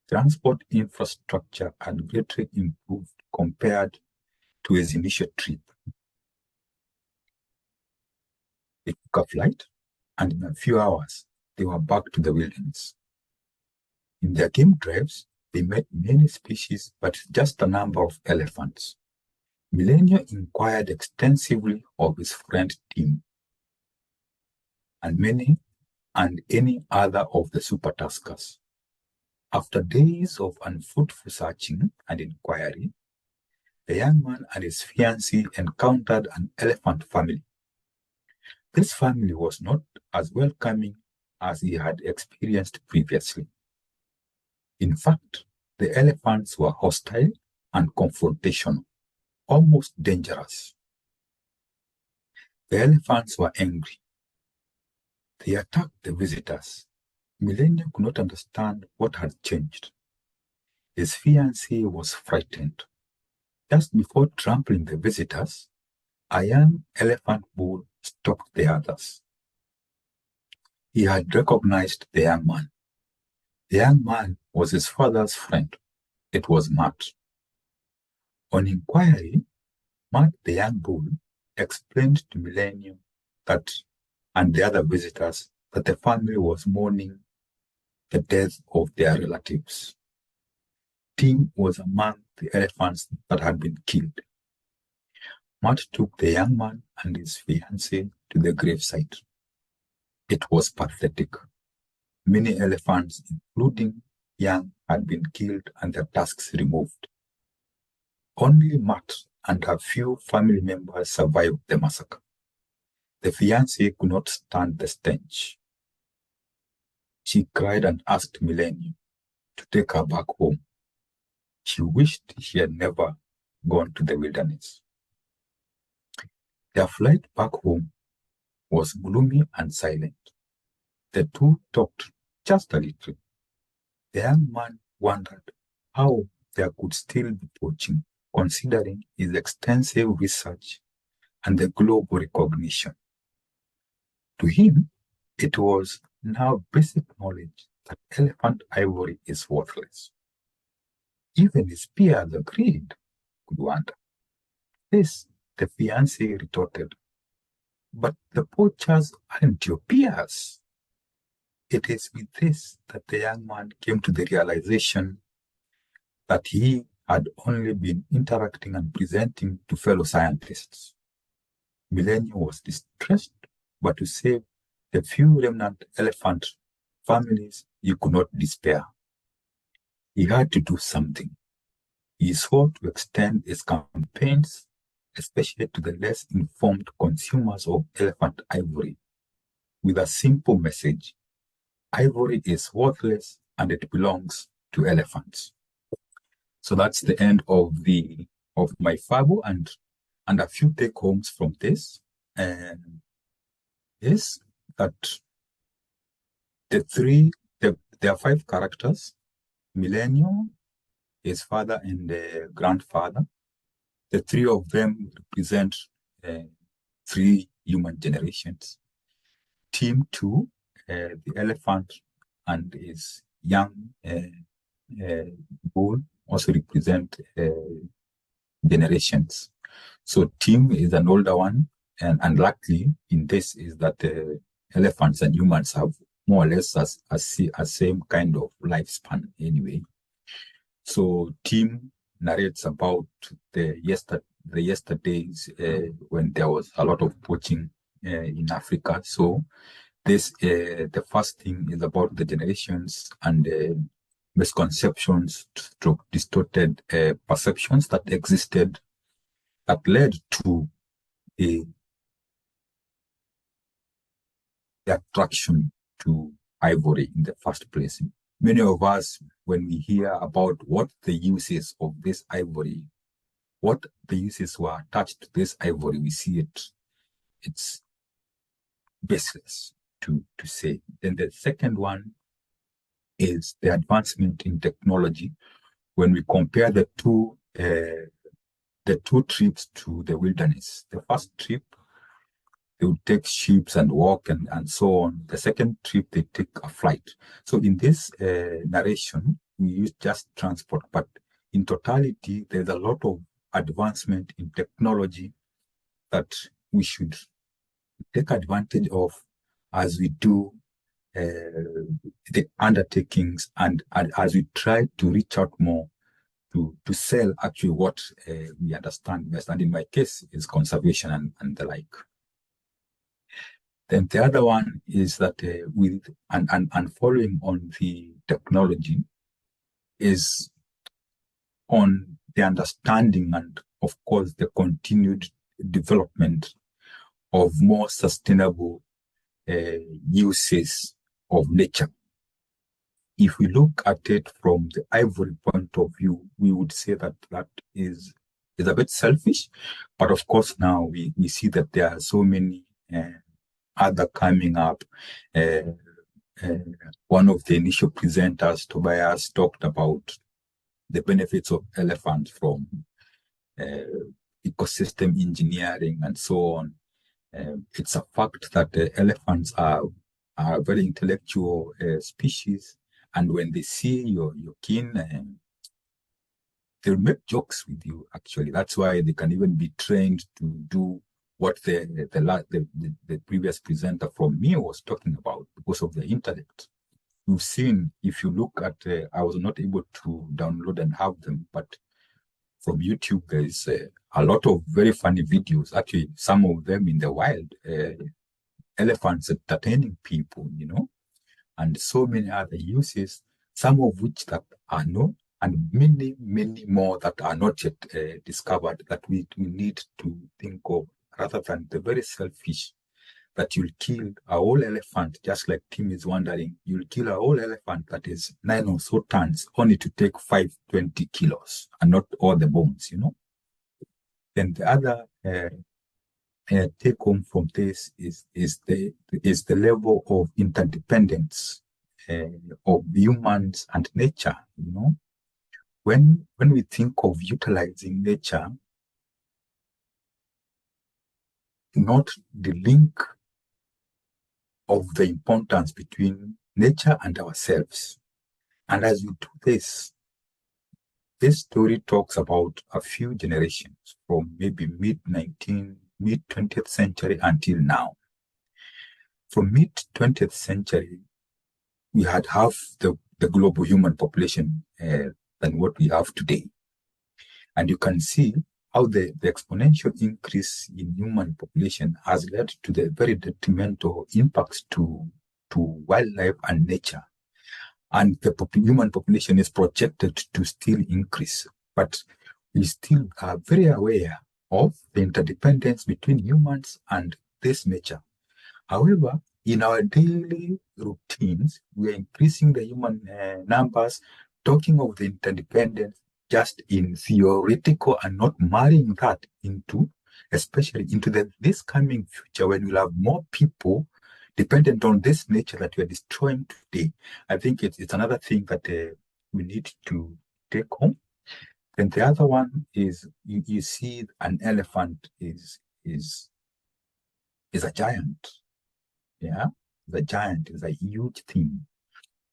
Speaker 6: transport infrastructure had greatly improved compared to his initial trip. They took a flight, and in a few hours, they were back to the wilderness. In their game drives, they met many species, but just a number of elephants. Millennium inquired extensively of his friend Tim and any other of the super tuskers. After days of unfruitful searching and inquiry, the young man and his fiancée encountered an elephant family. This family was not as welcoming as he had experienced previously. In fact, the elephants were hostile and confrontational, almost dangerous. The elephants were angry. They attacked the visitors. Millennium could not understand what had changed. His fiancée was frightened. Just before trampling the visitors, a young elephant bull stopped the others. He had recognized the young man. The young man was his father's friend. It was Matt. On inquiry, Matt, the young bull, explained to Menely and the other visitors that the family was mourning the death of their relatives. Tim was among the elephants that had been killed. Matt took the young man and his fiancée to the gravesite. It was pathetic. Many elephants, including young, had been killed and their tusks removed. Only Matt and her few family members survived the massacre. The fiancée could not stand the stench. She cried and asked Menely to take her back home. She wished she had never gone to the wilderness. Their flight back home was gloomy and silent. The two talked just a little. The young man wondered how there could still be poaching, considering his extensive research and the global recognition. To him, it was now basic knowledge that elephant ivory is worthless. Even his peers agreed, could wonder. This, the fiancé retorted, but the poachers aren't your peers. It is with this that the young man came to the realization that he had only been interacting and presenting to fellow scientists. Menely was distressed, but to save the few remnant elephant families, he could not despair. He had to do something. He sought to extend his campaigns, especially to the less informed consumers of elephant ivory, with a simple message: ivory is worthless and it belongs to elephants. So that's the end of my fable, and a few take homes from this is that there are 5 characters: Menely, his father and grandfather. The 3 of them represent 3 human generations. Team 2, the elephant and his young bull, also represent generations. So Tim is an older one, and luckily in this is that elephants and humans have more or less a same kind of lifespan anyway. So Tim narrates about the yesterdays when there was a lot of poaching in Africa. So this the first thing is about the generations and misconceptions, distorted perceptions that existed that led to the attraction to ivory in the first place. Many of us, when we hear about what the uses of this ivory, what the uses were attached to this ivory, we see it's baseless to say. Then the second one is the advancement in technology. When we compare the two trips to the wilderness, the first trip, they would take ships and walk and so on. The second trip, they take a flight. So in this narration, we use just transport, but in totality, there's a lot of advancement in technology that we should take advantage of as we do the undertakings and as we try to reach out more to sell actually what we understand best. And in my case, is conservation and the like. Then the other one is that with and following on the technology is on the understanding and of course the continued development of more sustainable uses of nature. If we look at it from the ivory point of view, we would say that is a bit selfish, but of course now we see that there are so many other coming up. One of the initial presenters, Tobias, talked about the benefits of elephants from ecosystem engineering and so on. It's a fact that the elephants are are very intellectual species, and when they see your kin, they'll make jokes with you. Actually, that's why they can even be trained to do what the previous presenter from me was talking about because of the intellect. You've seen, if you look at, I was not able to download and have them, but from YouTube, there is a lot of very funny videos. Actually, some of them in the wild, elephants entertaining people, and so many other uses, some of which that are known, and many, many more that are not yet discovered that we need to think of, rather than the very selfish that you'll kill a whole elephant, just like Tim is wondering, you'll kill a whole elephant that is 9 or so tons only to take 520 kilos and not all the bones, Then the other take home from this is the level of interdependence of humans and nature, When we think of utilizing nature, not the link of the importance between nature and ourselves. And as we do this story talks about a few generations from maybe mid-20th century until now. From mid-20th century, we had half the global human population than what we have today. And you can see how the exponential increase in human population has led to the very detrimental impacts to wildlife and nature. And the human population is projected to still increase. But we still are very aware of the interdependence between humans and this nature. However, in our daily routines, we are increasing the human numbers, talking of the interdependence just in theoretical and not marrying that especially into this coming future when we'll have more people dependent on this nature that we are destroying today. I think it's another thing that we need to take home. And the other one is you see an elephant is a giant. Yeah, the giant is a huge thing.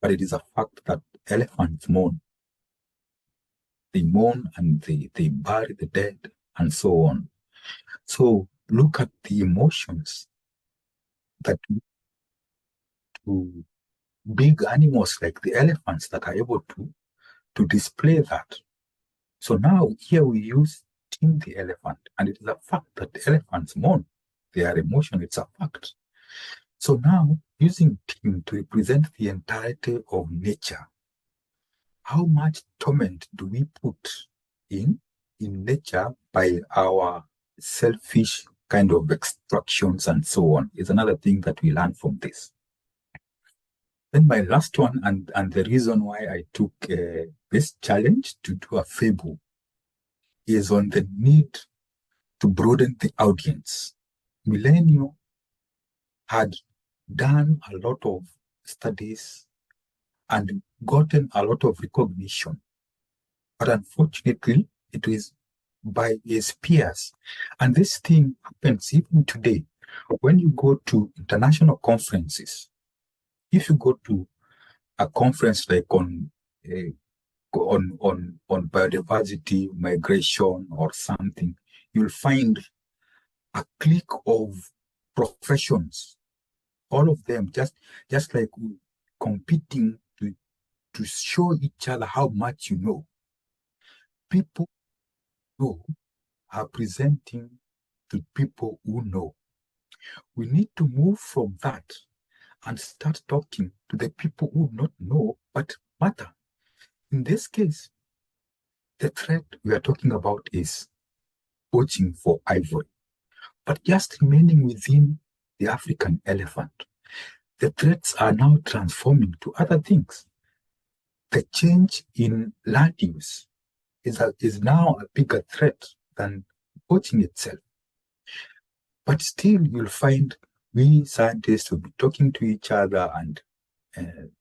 Speaker 6: But it is a fact that elephants mourn. They mourn and they bury the dead and so on. So look at the emotions that to big animals like the elephants that are able to display that. So now here we use Tim the elephant, and it is a fact that the elephants mourn. They are emotional, it's a fact. So now using Tim to represent the entirety of nature, how much torment do we put in nature by our selfish kind of extractions and so on is another thing that we learn from this. Then my last one, and the reason why I took this challenge to do a fable is on the need to broaden the audience. Millennium had done a lot of studies and gotten a lot of recognition. But unfortunately, it is by his peers. And this thing happens even today. When you go to international conferences, if you go to a conference like on biodiversity, migration, or something, you'll find a clique of professions, all of them just like competing to show each other how much you know. People who are presenting to people who know. We need to move from that and start talking to the people who not know but matter. In this case, the threat we are talking about is poaching for ivory, but just remaining within the African elephant. The threats are now transforming to other things. The change in land use is now a bigger threat than poaching itself. But still, you'll find we scientists will be talking to each other and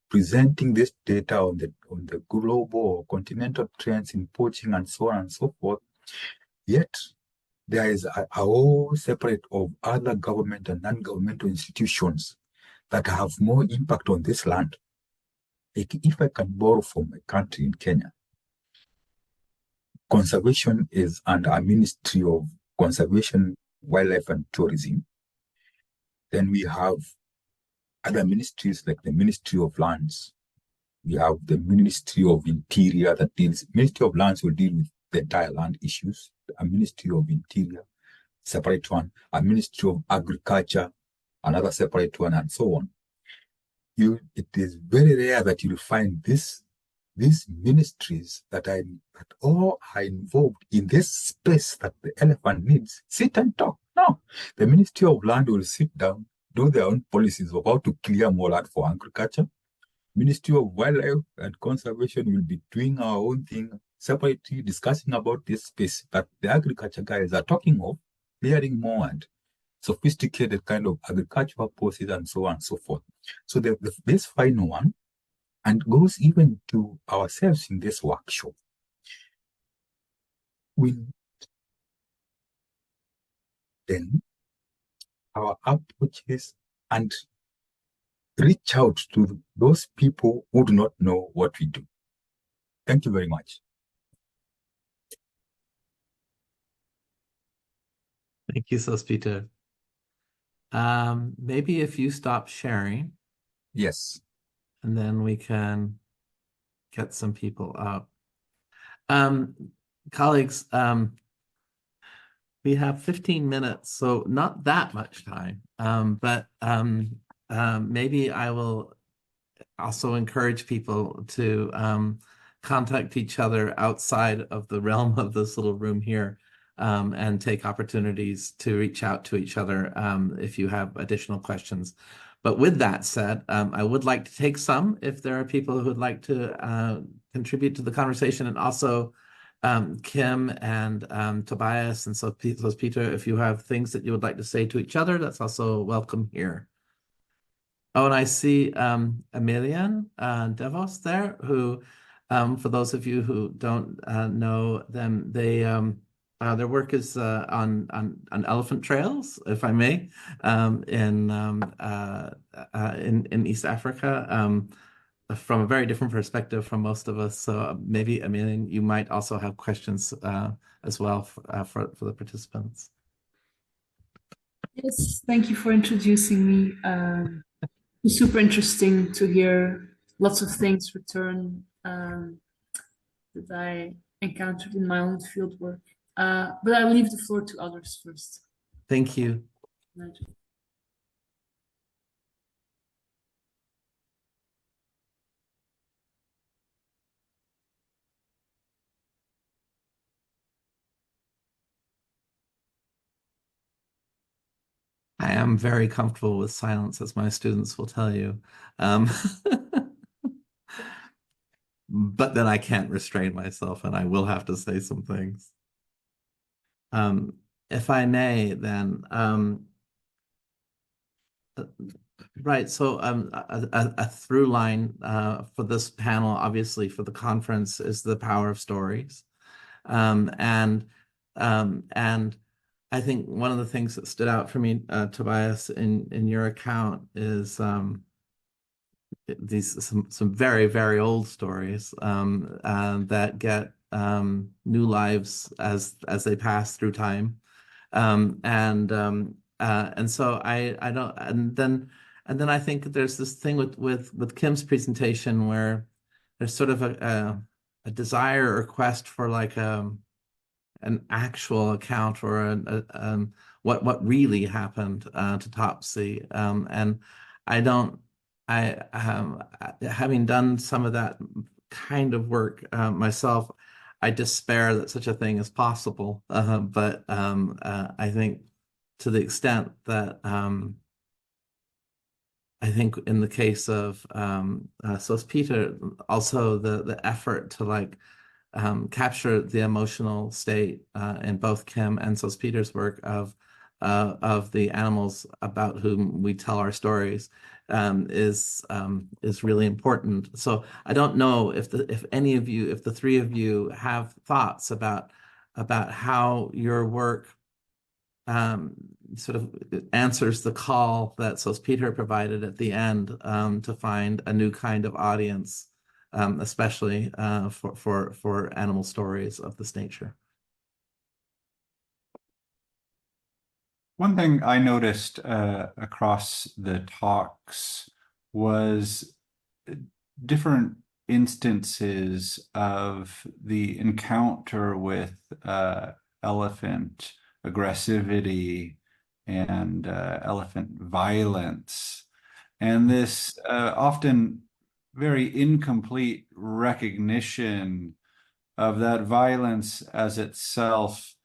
Speaker 6: presenting this data on the global or continental trends in poaching and so on and so forth. Yet, there is a whole separate of other government and non-governmental institutions that have more impact on this land. Like if I can borrow from my country in Kenya, conservation is under a Ministry of Conservation, Wildlife and Tourism. Then we have other ministries like the Ministry of Lands. We have the Ministry of Interior that deals, Ministry of Lands will deal with the entire land issues, a Ministry of Interior, separate one, a Ministry of Agriculture, another separate one, and so on. It is very rare that you'll find these ministries that all are involved in this space that the elephant needs, sit and talk. No, the Ministry of Land will sit down, do their own policies of how to clear more land for agriculture. Ministry of Wildlife and Conservation will be doing our own thing, separately discussing about this space that the agriculture guys are talking of, clearing more and sophisticated kind of agricultural policies and so on and so forth. So this final one, and goes even to ourselves in this workshop. Then our approach is and reach out to those people who do not know what we do. Thank you very much.
Speaker 2: Thank you, Sospeter. Maybe if you stop sharing,
Speaker 6: Yes.
Speaker 2: and then we can get some people up. Colleagues, we have 15 minutes, so not that much time, but maybe I will also encourage people to contact each other outside of the realm of this little room here, and take opportunities to reach out to each other if you have additional questions. But with that said, I would like to take some if there are people who would like to contribute to the conversation, and also Kim and Tobias and Sospeter, if you have things that you would like to say to each other, that's also welcome here. Oh, and I see Emilian Devos there, who, for those of you who don't know them, they their work is on elephant trails, if I may, in East Africa, from a very different perspective from most of us. So maybe, Emilian, you might also have questions as well for the participants.
Speaker 7: Yes, thank you for introducing me. It's super interesting to hear lots of things return that I encountered in my own field work. But I'll leave the floor to others first.
Speaker 2: Thank you.
Speaker 7: Nigel.
Speaker 2: I am very comfortable with silence, as my students will tell you. But then I can't restrain myself, and I will have to say some things. If I may, then, right, so a through line for this panel, obviously for the conference, is the power of stories. And I think one of the things that stood out for me, Tobias, in your account is some very, very old stories that get new lives as they pass through time, and so I don't, and then I think there's this thing with Kim's presentation where there's sort of a desire or quest for like an actual account or what really happened to Topsy, and having done some of that kind of work myself, I despair that such a thing is possible. But I think to the extent that I think in the case of Sospeter, also the effort to like capture the emotional state in both Kim and Sospeter's work of the animals about whom we tell our stories is really important. So I don't know if the three of you have thoughts about how your work sort of answers the call that Sospeter provided at the end to find a new kind of audience, especially for animal stories of this nature.
Speaker 4: One thing I noticed across the talks was different instances of the encounter with elephant aggressivity and elephant violence, and this often very incomplete recognition of that violence as itself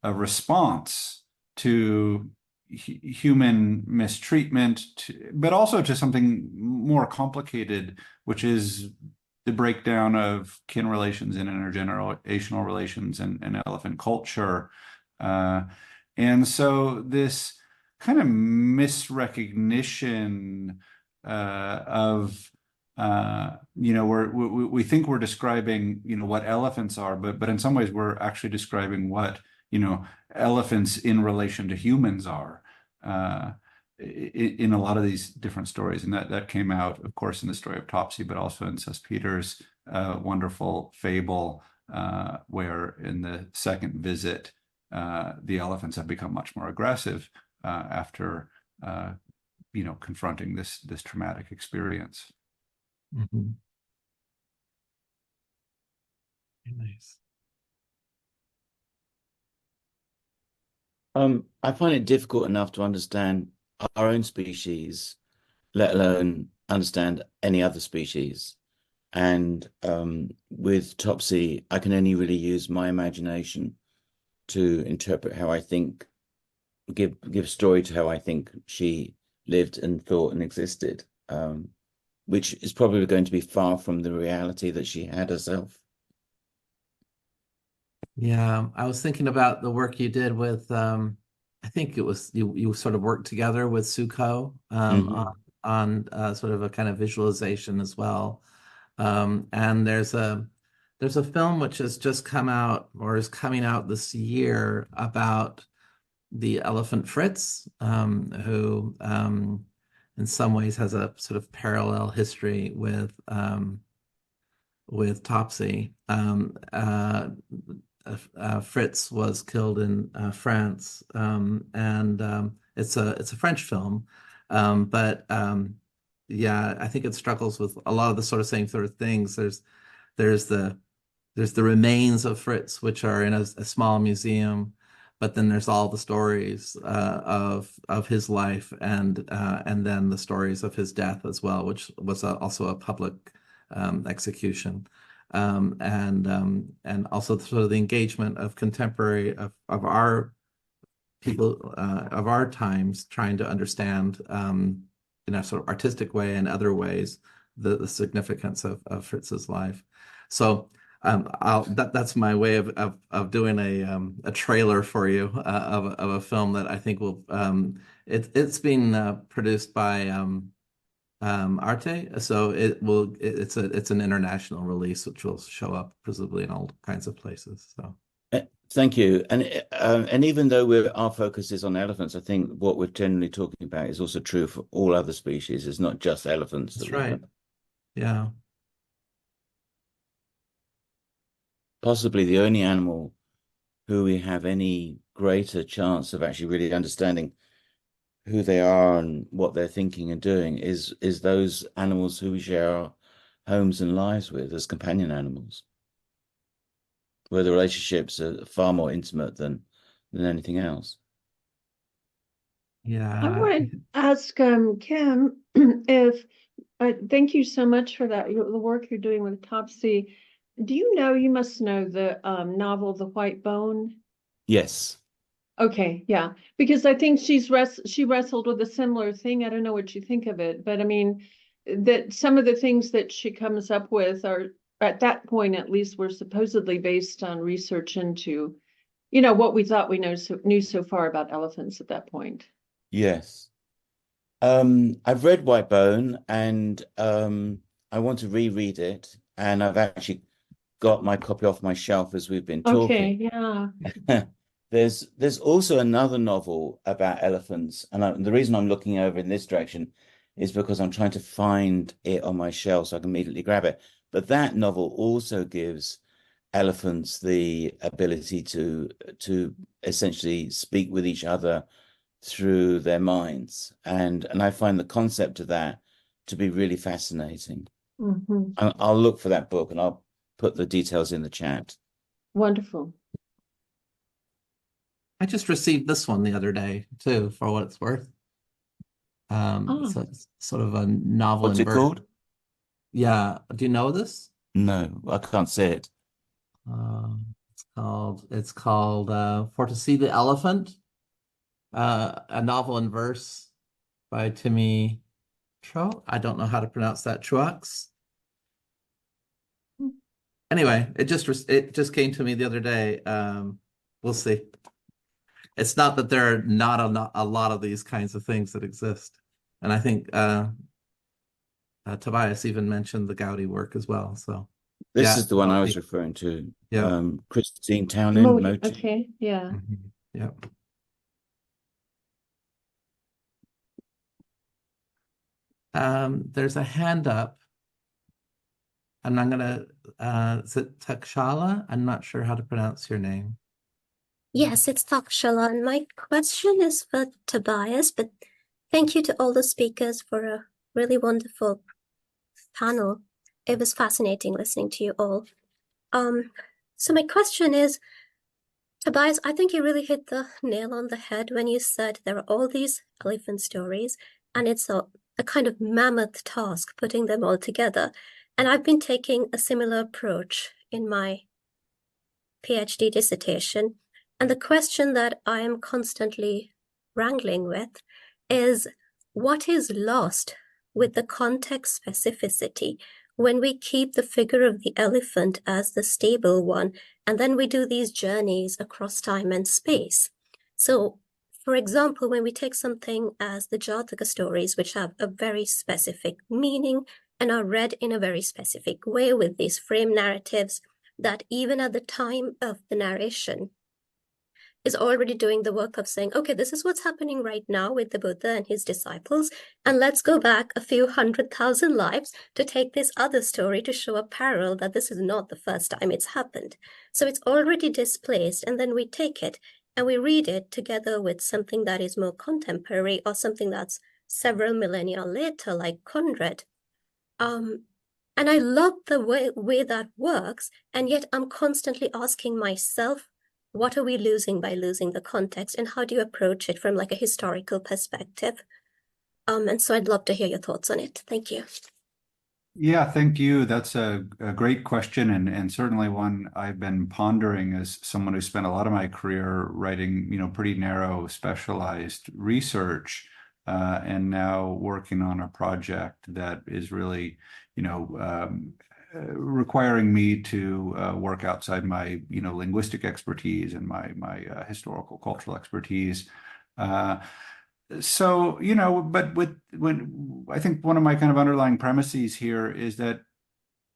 Speaker 4: a response to human mistreatment, but also to something more complicated, which is the breakdown of kin relations and intergenerational relations and elephant culture. And so this kind of misrecognition of we think we're describing what elephants are, but in some ways we're actually describing what elephants in relation to humans are in a lot of these different stories. And that came out, of course, in the story of Topsy, but also in Sospeter's wonderful fable, where in the second visit, the elephants have become much more aggressive after confronting this traumatic experience.
Speaker 2: Mm-hmm. Nice.
Speaker 5: I find it difficult enough to understand our own species, let alone understand any other species. And with Topsy, I can only really use my imagination to interpret how I think, give story to how I think she lived and thought and existed, which is probably going to be far from the reality that she had herself.
Speaker 2: Yeah, I was thinking about the work you did with, I think it was you sort of worked together with Suko on sort of a kind of visualization as well. And there's a film which has just come out or is coming out this year about the elephant Fritz, who in some ways has a sort of parallel history with Topsy. Fritz was killed in France, and it's a French film, but yeah, I think it struggles with a lot of the same sort of things. There's the remains of Fritz, which are in a small museum, but then there's all the stories of his life, and then the stories of his death as well, which was also a public execution. And also sort of the engagement of contemporary of our people of our times, trying to understand in a sort of artistic way and other ways the significance of Fritz's life. So that's my way of doing a trailer for you of a film that I think will it's been produced by Arte, so it's an international release which will show up presumably in all kinds of places. So
Speaker 5: thank you. And even though our focus is on elephants, I think what we're generally talking about is also true for all other species. It's not just elephants.
Speaker 2: That's right. Yeah.
Speaker 5: Possibly the only animal who we have any greater chance of actually really understanding who they are and what they're thinking and doing is those animals who we share our homes and lives with as companion animals, where the relationships are far more intimate than anything else.
Speaker 2: Yeah.
Speaker 8: I want to ask Kim if thank you so much for that, the work you're doing with Topsy. Do you must know the novel The White Bone?
Speaker 5: Yes.
Speaker 8: Okay, yeah, because I think she wrestled with a similar thing. I don't know what you think of it, but I mean that some of the things that she comes up with are, at that point at least, were supposedly based on research into, what we thought we knew so far about elephants at that point.
Speaker 5: Yes. I've read White Bone, and I want to reread it, and I've actually got my copy off my shelf as we've been talking.
Speaker 8: Okay, yeah.
Speaker 5: There's also another novel about elephants, and the reason I'm looking over in this direction is because I'm trying to find it on my shelf so I can immediately grab it. But that novel also gives elephants the ability to essentially speak with each other through their minds, and I find the concept of that to be really fascinating.
Speaker 8: Mhm.
Speaker 5: I'll look for that book and I'll put the details in the chat.
Speaker 8: Wonderful.
Speaker 2: I just received this one the other day too, for what it's worth.
Speaker 8: Oh.
Speaker 2: So it's sort of a novel
Speaker 5: What's
Speaker 2: in
Speaker 5: it
Speaker 2: verse.
Speaker 5: called?
Speaker 2: Yeah, do you know this?
Speaker 5: No, I can't say it.
Speaker 2: It's called For to See the Elephant, a novel in verse by Timmy Tro. I don't know how to pronounce that. Truax. Anyway, it just came to me the other day. We'll see. It's not that there are not a lot of these kinds of things that exist, and I think Tobias even mentioned the Gaudi work as well. So
Speaker 5: This
Speaker 2: yeah,
Speaker 5: is the one I was
Speaker 2: Moti.
Speaker 5: referring to.
Speaker 2: Yeah.
Speaker 5: Christine Townend, Moti.
Speaker 8: Okay, yeah.
Speaker 2: Yeah. There's a hand up. And I'm gonna is it Takshala? I'm not sure how to pronounce your name.
Speaker 9: Yes, it's Takshala, and my question is for Tobias, but thank you to all the speakers for a really wonderful panel. It was fascinating listening to you all. So my question is, Tobias, I think you really hit the nail on the head when you said there are all these elephant stories, and it's a kind of mammoth task putting them all together. And I've been taking a similar approach in my PhD dissertation. And the question that I am constantly wrangling with is, what is lost with the context specificity when we keep the figure of the elephant as the stable one, and then we do these journeys across time and space? So, for example, when we take something as the Jataka stories, which have a very specific meaning and are read in a very specific way with these frame narratives, that even at the time of the narration is already doing the work of saying, okay, this is what's happening right now with the Buddha and his disciples, and let's go back a few 100,000 lives to take this other story to show a parallel that this is not the first time it's happened. So it's already displaced, and then we take it and we read it together with something that is more contemporary or something that's several millennia later, like Conrad. And I love the way that works, and yet I'm constantly asking myself, what are we losing by losing the context, and how do you approach it from like a historical perspective? And so I'd love to hear your thoughts on it. Thank you.
Speaker 4: Yeah, thank you. That's a great question, and certainly one I've been pondering as someone who spent a lot of my career writing, pretty narrow, specialized research, and now working on a project that is really, requiring me to work outside my, linguistic expertise and my historical cultural expertise. So, but when I think one of my kind of underlying premises here is that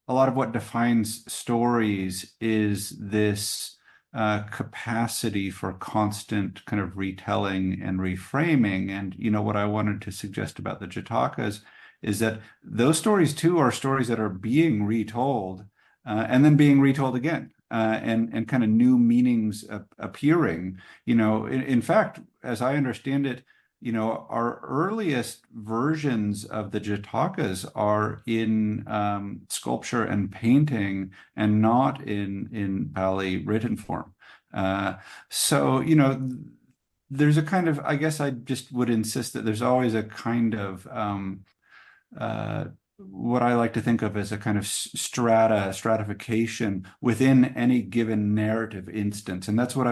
Speaker 4: a lot of what defines stories is this capacity for constant kind of retelling and reframing. And, what I wanted to suggest about the Jatakas is that those stories too are stories that are being retold and then being retold again. And kind of new meanings appearing. In fact, as I understand it, our earliest versions of the Jatakas are in sculpture and painting and not in Pali written form. So, there's a kind of, I guess I just would insist that there's always a kind of what I like to think of as a kind of stratification within any given narrative instance. And that's what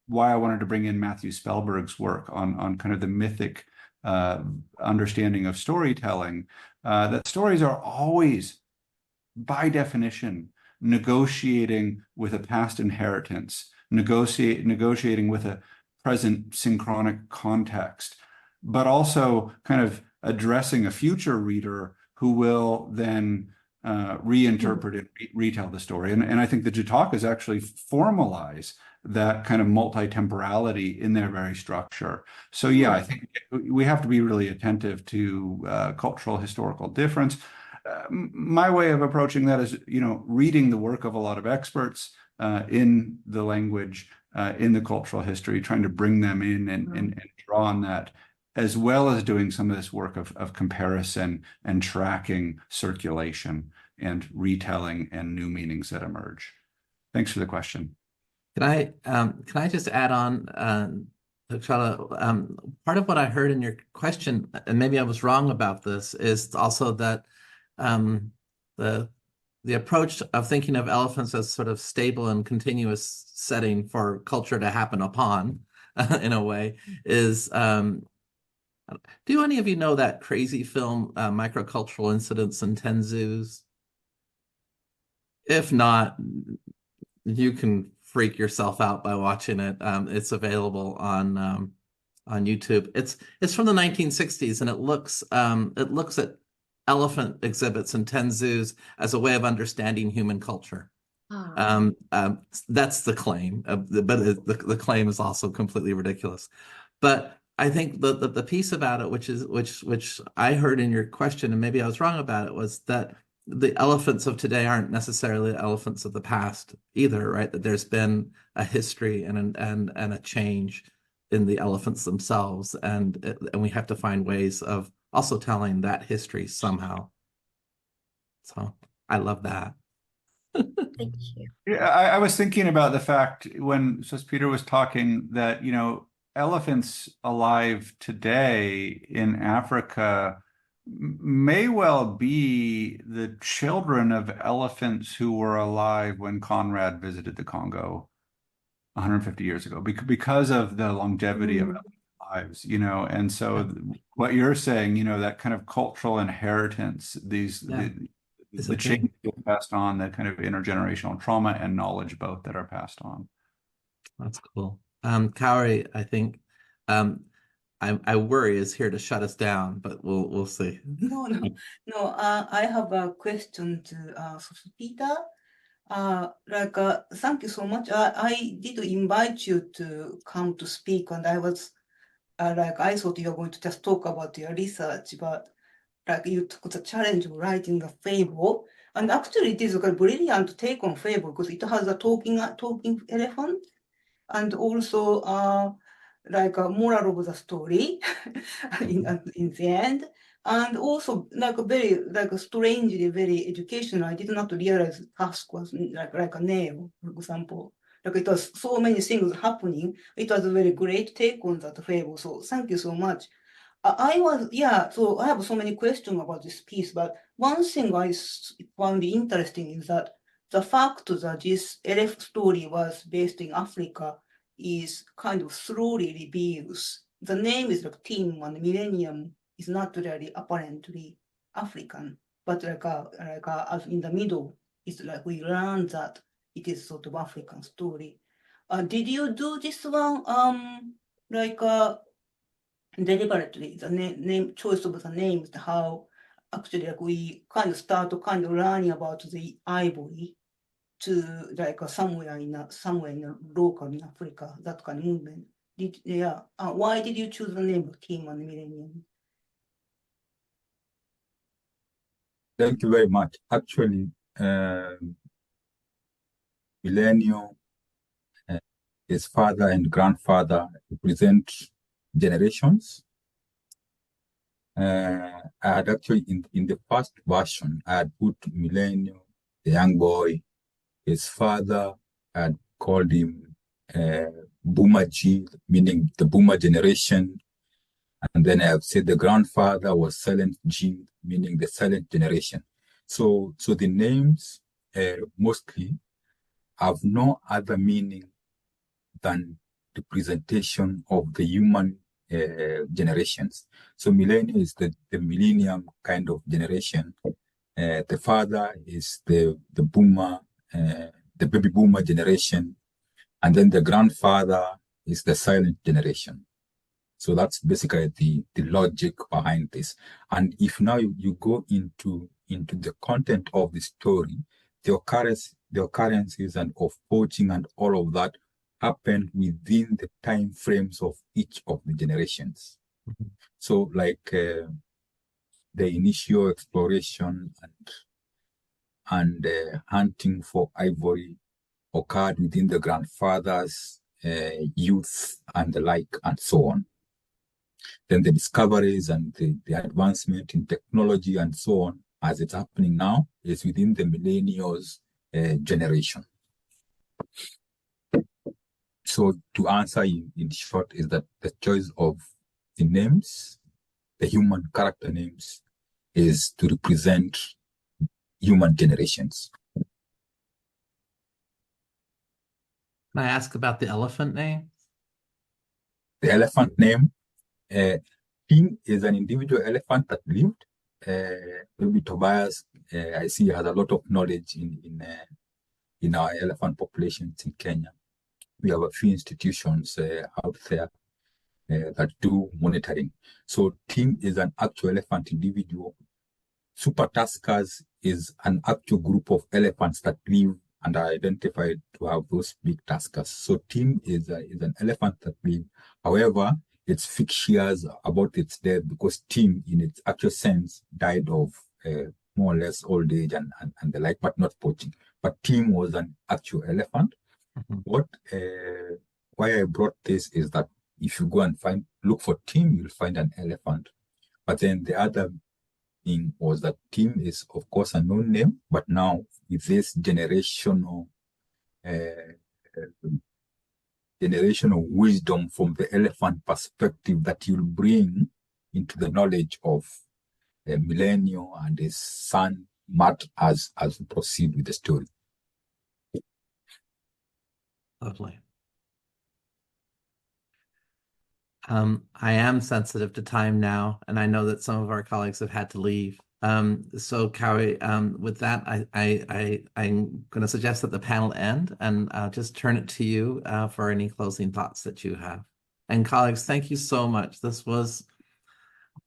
Speaker 4: why I wanted to bring in Matthew Spellberg's work on kind of the mythic understanding of storytelling, that stories are always, by definition, negotiating with a past inheritance, negotiating with a present synchronic context, but also kind of addressing a future reader who will then reinterpret and retell the story. And I think the Jatakas actually formalize that kind of multi-temporality in their very structure. So yeah, I think we have to be really attentive to cultural historical difference. My way of approaching that is, reading the work of a lot of experts in the language, in the cultural history, trying to bring them in and draw on that, as well as doing some of this work of comparison and tracking circulation and retelling and new meanings that emerge. Thanks for the question.
Speaker 2: Can I just add on, Charlotte, part of what I heard in your question, and maybe I was wrong about this, is also that the approach of thinking of elephants as sort of stable and continuous setting for culture to happen upon, in a way, is do any of you know that crazy film, Microcultural Incidents in 10 Zoos? If not, you can freak yourself out by watching it. It's available on YouTube. It's from the 1960s, and it looks at elephant exhibits in 10 zoos as a way of understanding human culture. That's the claim, but the claim is also completely ridiculous. But I think the piece about it, which I heard in your question, and maybe I was wrong about it, was that the elephants of today aren't necessarily the elephants of the past either, right? That there's been a history and a change in the elephants themselves, and we have to find ways of also telling that history somehow. So I love that.
Speaker 9: Thank you.
Speaker 4: Yeah, I was thinking about the fact when Sospeter was talking that, elephants alive today in Africa may well be the children of elephants who were alive when Conrad visited the Congo 150 years ago, because of the longevity of elephant lives, and so what you're saying, that kind of cultural inheritance, the change passed on, that kind of intergenerational trauma and knowledge both that are passed on.
Speaker 2: That's cool. Kaori, I think I worry is here to shut us down, but we'll see.
Speaker 1: No. I have a question to Sospeter. Thank you so much. I did invite you to come to speak, and I was I thought you were going to just talk about your research, but you took the challenge of writing a fable, and actually it is a brilliant take on fable because it has a talking elephant, and also a moral of the story in the end, and also very strangely very educational. I did not realize task was like a nail, for example. It was so many things happening. It was a very great take on that fable. So thank you so much. So I have so many questions about this piece, but one thing I found interesting is that the fact that this elephant story was based in Africa is kind of slowly reveals. The name is Team and Millennium is not really apparently African, but as in the middle, it's we learn that it is sort of African story. Did you do this one deliberately? The name choice of the names, how actually we kind of start to learning about the ivory to somewhere in local in Africa, that kind of movement. Why did you choose the name of Team and Millennium?
Speaker 6: Thank you very much. Actually, Millennium, his father and grandfather represent generations. I had actually, in the first version, I had put Millennium, the young boy. His father had called him Boomer G, meaning the Boomer generation. And then I have said the grandfather was Silent G, meaning the silent generation. So the names mostly have no other meaning than the presentation of the human generations. So millennium is the millennium kind of generation. The father is the boomer, the baby boomer generation. And then the grandfather is the silent generation. So that's basically the logic behind this. And if now you go into into the content of the story, the occurrences and of poaching and all of that happened within the time frames of each of the generations.
Speaker 2: Mhm.
Speaker 6: So like the initial exploration and hunting for ivory occurred within the grandfather's youth and the like, and so on. Then the discoveries and the advancement in technology and so on, as it's happening now, is within the millennials generation. So to answer in short is that the choice of the names, the human character names, is to represent human generations.
Speaker 2: Can I ask about the elephant name?
Speaker 6: The elephant name, King is an individual elephant that lived. Maybe Tobias, I see, has a lot of knowledge in our elephant populations in Kenya. We have a few institutions out there that do monitoring. So Tim is an actual elephant individual. Super tuskers is an actual group of elephants that live and are identified to have those big tuskers. So Tim is an elephant that live. However, it's fictitious about its death because Tim, in its actual sense, died of more or less old age and the like, but not poaching. But Tim was an actual elephant. Mm-hmm. Why I brought this is that if you go and look for Tim, you'll find an elephant. But then the other thing was that Tim is, of course, a known name, but now with this generational wisdom from the elephant perspective that you'll bring into the knowledge of Millennial and his son Matt as we proceed with the story.
Speaker 2: Lovely. I am sensitive to time now, and I know that some of our colleagues have had to leave. So Kaori, with that, I'm going to suggest that the panel end, and I'll just turn it to you for any closing thoughts that you have. And colleagues, thank you so much. This was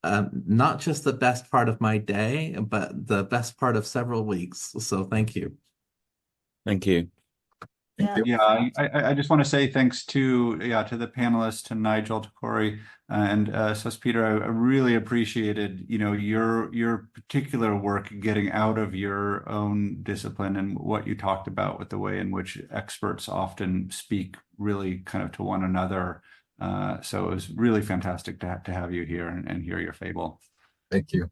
Speaker 2: not just the best part of my day, but the best part of several weeks. So thank you.
Speaker 5: Thank you.
Speaker 4: Yeah, I just want to say thanks to the panelists, to Nigel, to Kaori, and Sospeter. I really appreciated your particular work getting out of your own discipline and what you talked about with the way in which experts often speak really kind of to one another. So it was really fantastic to have you here and hear your fable.
Speaker 6: Thank you.